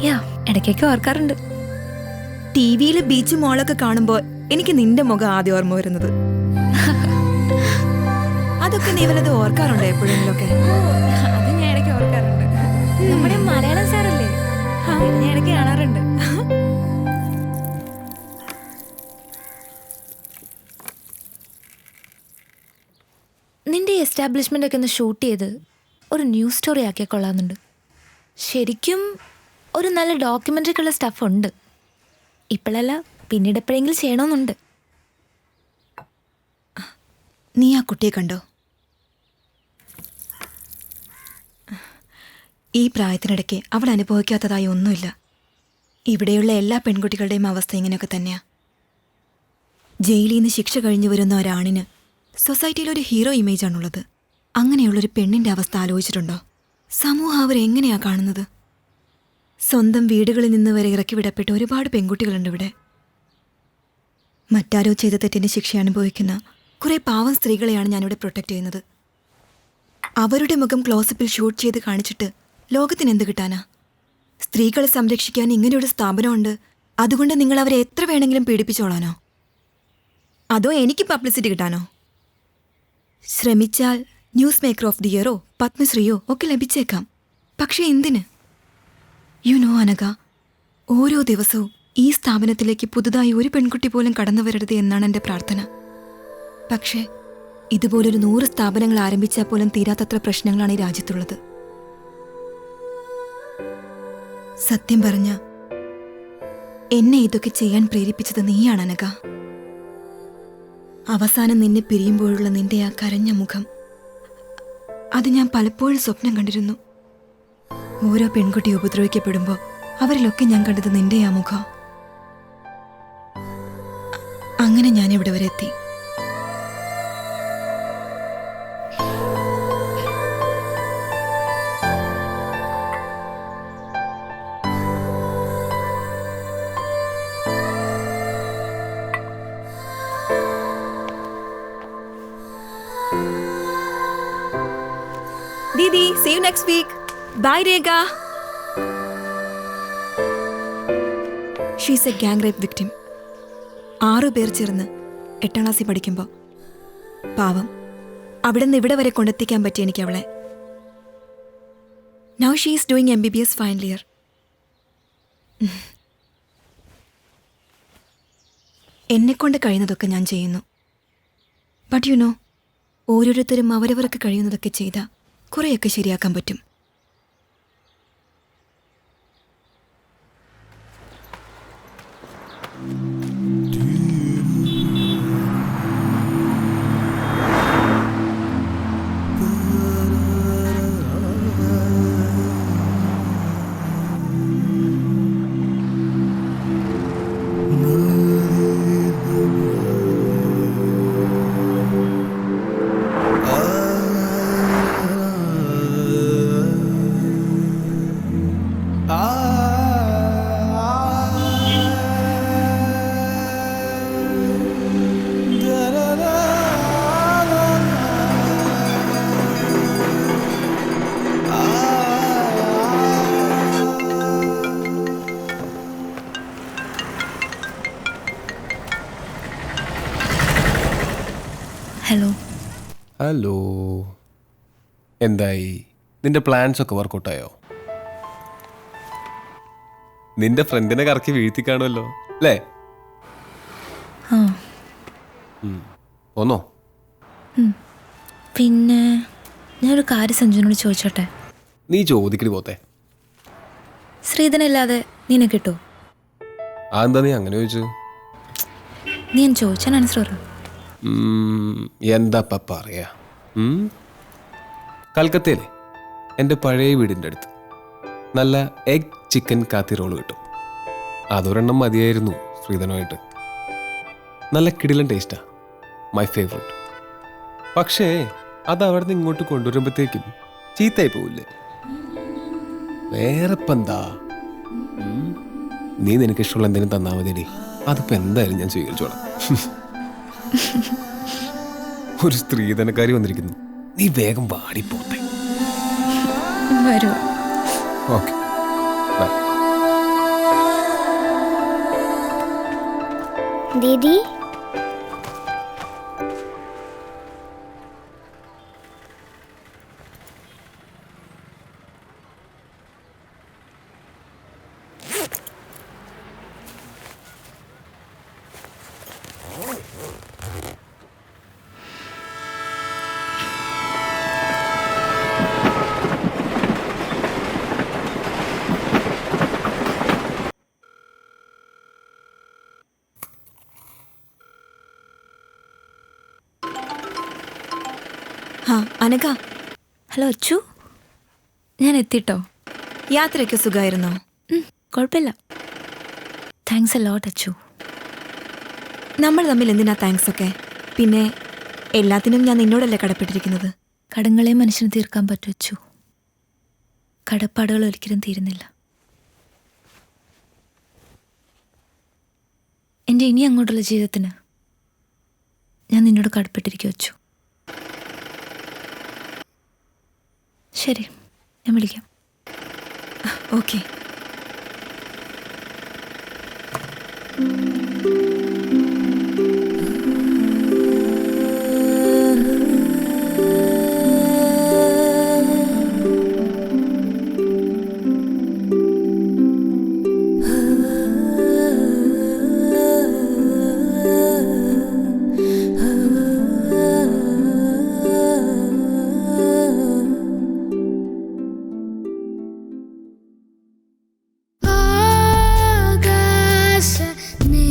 യാ, ഇടയ്ക്കൊക്കെ ഓർക്കാറുണ്ട്. ടി വിയിൽ ബീച്ച് മോളൊക്കെ കാണുമ്പോൾ എനിക്ക് നിന്റെ മുഖം ആദ്യം ഓർമ്മ വരുന്നത്. അതൊക്കെ നീ വല്ലത് ഓർക്കാറുണ്ടോ എപ്പോഴെങ്കിലൊക്കെ? അത് ഞാൻ ഇടയ്ക്ക് ഓർക്കാറുണ്ട്. നമ്മുടെ മലയാളം സാറല്ലേ, ഞാൻ ഇടയ്ക്ക് കാണാറുണ്ട്. നിന്റെ എസ്റ്റാബ്ലിഷ്മെൻ്റ് ഒക്കെ ഒന്ന് ഷൂട്ട് ചെയ്ത് ഒരു ന്യൂസ് സ്റ്റോറി ആക്കിയാൽ കൊള്ളാമെന്നുണ്ട്. ശരിക്കും ഒരു നല്ല ഡോക്യുമെൻ്ററിക്കുള്ള സ്റ്റഫ് ഉണ്ട്. ഇപ്പോഴല്ല, പിന്നീട് എപ്പോഴെങ്കിലും ചെയ്യണമെന്നുണ്ട്. നീ ആ കുട്ടിയെ കണ്ടോ? ഈ പ്രായത്തിനിടയ്ക്ക് അവൾ അനുഭവിക്കാത്തതായി ഒന്നുമില്ല. ഇവിടെയുള്ള എല്ലാ പെൺകുട്ടികളുടെയും അവസ്ഥ ഇങ്ങനെയൊക്കെ തന്നെയാ. ജയിലിൽ നിന്ന് ശിക്ഷ കഴിഞ്ഞു വരുന്ന ഒരാണിന് സൊസൈറ്റിയിൽ ഒരു ഹീറോ ഇമേജാണുള്ളത്. അങ്ങനെയുള്ളൊരു പെണ്ണിൻ്റെ അവസ്ഥ ആലോചിച്ചിട്ടുണ്ടോ? സമൂഹം അവരെങ്ങനെയാ കാണുന്നത്? സ്വന്തം വീടുകളിൽ നിന്ന് വരെ ഇറക്കി വിടപ്പെട്ട ഒരുപാട് പെൺകുട്ടികളുണ്ട് ഇവിടെ. മറ്റാരോ ചെയ്ത തെറ്റിന് ശിക്ഷ അനുഭവിക്കുന്ന കുറേ പാവം സ്ത്രീകളെയാണ് ഞാനിവിടെ പ്രൊട്ടക്റ്റ് ചെയ്യുന്നത്. അവരുടെ മുഖം ക്ലോസപ്പിൽ ഷൂട്ട് ചെയ്ത് കാണിച്ചിട്ട് ലോകത്തിന് എന്ത് കിട്ടാനാ? സ്ത്രീകളെ സംരക്ഷിക്കാൻ ഇങ്ങനെയൊരു സ്ഥാപനമുണ്ട്, അതുകൊണ്ട് നിങ്ങൾ അവരെ എത്ര വേണമെങ്കിലും പീഡിപ്പിച്ചോളാനോ? അതോ എനിക്ക് പബ്ലിസിറ്റി കിട്ടാനോ? ശ്രമിച്ചാൽ ന്യൂസ് മേക്കർ ഓഫ് ദി ഇയറോ പത്മശ്രീയോ ഒക്കെ ലഭിച്ചേക്കാം. പക്ഷെ എന്തിന്? യു നോ അനഘ, ഓരോ ദിവസവും ഈ സ്ഥാപനത്തിലേക്ക് പുതുതായി ഒരു പെൺകുട്ടി പോലും കടന്നു വരരുത് എന്നാണ് എൻ്റെ പ്രാർത്ഥന. പക്ഷേ ഇതുപോലൊരു 100 സ്ഥാപനങ്ങൾ ആരംഭിച്ചാൽ പോലും തീരാത്തത്ര പ്രശ്നങ്ങളാണ് ഈ രാജ്യത്തുള്ളത്. സത്യം പറഞ്ഞ എന്നെ ഇതൊക്കെ ചെയ്യാൻ പ്രേരിപ്പിച്ചത് നീയാണ് അനഘ. അവസാനം നിന്നെ പിരിയുമ്പോഴുള്ള നിന്റെ ആ കരഞ്ഞ മുഖം, അത് ഞാൻ പലപ്പോഴും സ്വപ്നം കണ്ടിരുന്നു. ഓരോ പെൺകുട്ടി ഉപദ്രവിക്കപ്പെടുമ്പോൾ അവരിലൊക്കെ ഞാൻ കണ്ടത് നിന്റെ ആ മുഖം. അങ്ങനെ ഞാൻ ഇവിടെ വരെ എത്തി. Didi, see you next week. Bye, Rega. She's a gang rape victim. 6 പേർ ചേർന്ന് 8ാം ക്ലാസ്സിൽ പഠിക്കുമ്പോൾ പാവം അവിടെ നിന്ന് ഇവിടെ വരെ കൊണ്ടെത്തിക്കാൻ പറ്റി എനിക്ക് അവളെ. Now she is doing MBBS final year. എന്നെക്കൊണ്ട് കഴിയുന്നതൊക്കെ ഞാൻ ചെയ്യുന്നു. ബട്ട് യു നോ, ഓരോരുത്തരും അവരവർക്ക് കഴിയുന്നതൊക്കെ ചെയ്താൽ കുറേയൊക്കെ ശരിയാക്കാൻ പറ്റും. ഹലോ. ഹലോ, എന്തായി? നിന്റെ പ്ലാൻസ് ഒക്കെ വർക്കൗട്ടായോ? നിന്റെ ഫ്രണ്ടിനെ കറക്കി വീഴ്ത്തി കാണുമല്ലോ അല്ലേ? പിന്നെ ഞാനൊരു കാര്യം സഞ്ജുവിനോട് ചോദിച്ചോട്ടെ? നീ ചോദിക്കടി പോത്തെ. ശ്രീധനില്ലാതെ നിന്നെ കിട്ടുമോ? അതെന്താ നീ അങ്ങനെ ചോദിച്ചു? നീ ഞാൻ ചോദിച്ചാൽ ആൻസർ പറ. എന്താ പറയാ, കൽക്കത്തയിലെ എൻ്റെ പഴയ വീടിൻ്റെ അടുത്ത് നല്ല എഗ് ചിക്കൻ കാത്തി റോള് കിട്ടും. അതൊരെണ്ണം മതിയായിരുന്നു ശ്രീധനുമായിട്ട്. നല്ല കിടിലൻ ടേസ്റ്റാ, മൈ ഫേവറേറ്റ്. പക്ഷേ അത് അവിടെ നിന്ന് ഇങ്ങോട്ട് കൊണ്ടുവരുമ്പോഴത്തേക്കും ചീത്തയായി പോവില്ലേ? വേറെ ഇപ്പം എന്താ, നീ നിനക്ക് ഇഷ്ടമുള്ള എന്തെങ്കിലും തന്നാൽ മതിയടി, അതിപ്പോൾ എന്തായാലും ഞാൻ സ്വീകരിച്ചോളാം. ഒരു സ്ത്രീധനക്കാരി വന്നിരിക്കുന്നു, നീ വേഗം വാടിപ്പോത്തെ. വരൂ. ഓക്കെ, ദീദി ആ അനഘ. ഹലോ അച്ചു, ഞാൻ എത്തിട്ടോ. യാത്രയൊക്കെ സുഖമായിരുന്നോ? കുഴപ്പമില്ല. Thanks a lot Achu. നമ്മൾ തമ്മിൽ എന്തിനാ താങ്ക്സ് ഒക്കെ? പിന്നെ എല്ലാത്തിനും ഞാൻ നിന്നോടല്ലേ കടപ്പെട്ടിരിക്കുന്നത്. കടങ്ങളെ മനുഷ്യന് തീർക്കാൻ പറ്റും അച്ചു, കടപ്പാടുകൾ ഒരിക്കലും തീരുന്നില്ല. എൻ്റെ ഇനി അങ്ങോട്ടുള്ള ജീവിതത്തിന് ഞാൻ നിന്നോട് കടപ്പെട്ടിരിക്കും അച്ചു. ശരി, ഞാൻ വിളിക്കാം. ഓക്കെ. ആകാശ നീ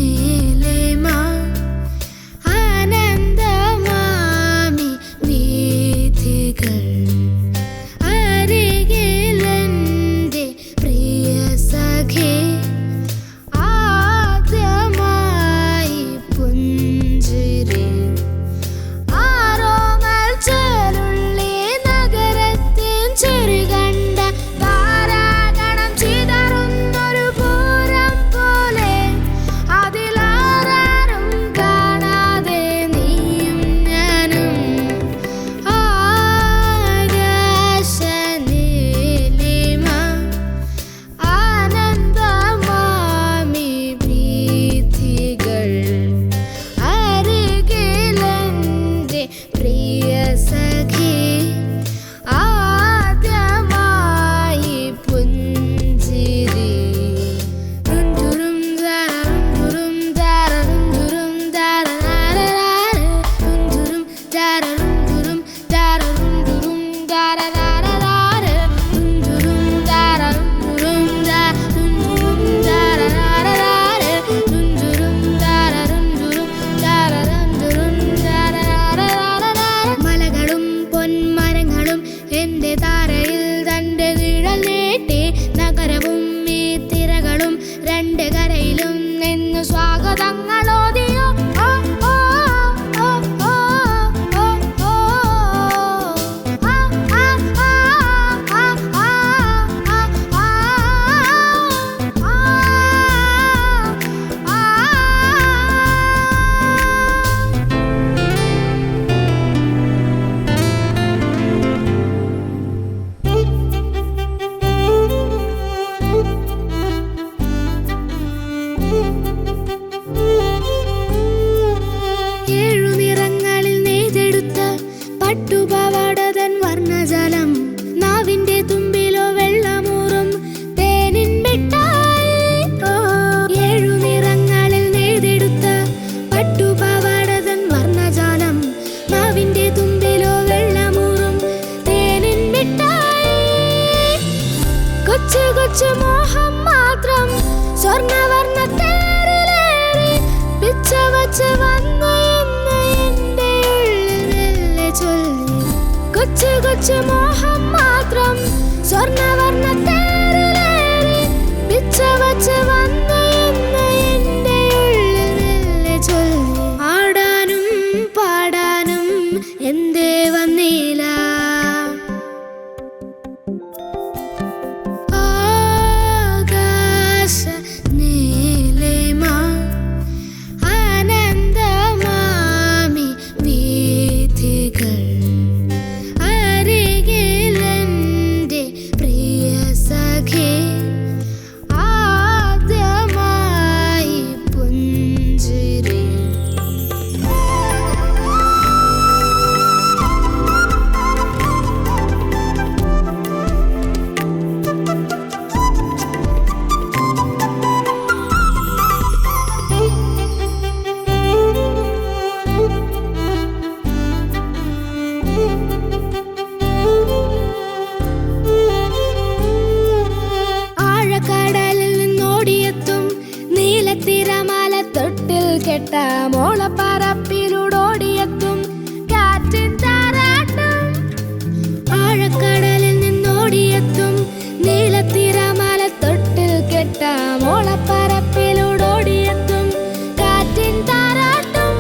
കൊച്ചു മോഹം മാത്രം സ്വർണ്ണവർണ്ണ തേരിലേറി പിച്ച വച്ച് വന്നു എന്ന് എൻ്റെ ഉള്ളിൽ മെല്ലെ ചൊല്ലി. കൊച്ചു കൊച്ചു മോഹം മാത്രം സ്വർണ്ണവർണ്ണ തേരിലേറി പിച്ച വച്ച് വന്നു എന്ന് എൻ്റെ ഉള്ളിൽ മെല്ലെ ചൊല്ലി. ആടാനും പാടാനും എന്തേ വന്നില്ല, ആകാശ നീലിമ ആനന്ദമാമി വീഥികൾ അരികിലെൻ്റെ പ്രിയ സഖി ആദ്യമായി പുഞ്ചിരി. ആഴക്കടലിൽ നിന്നോടിയെത്തും നീലത്തിരമാല തൊട്ടിൽ കെട്ട മോളപ്പറപ്പിലൂടോടിയെത്തും കാറ്റിൻ താരാട്ടം. ആഴക്കടലിൽ നിന്നോടിയെത്തും നീലത്തിരമാല തൊട്ടിൽ കെട്ട മോളപ്പറപ്പിലൂടോടിയെത്തും കാറ്റിൻ താരാട്ടം.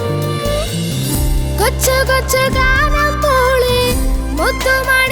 കൊച്ചു കൊച്ചു ഗാനം മൂളി മുത്തുമണി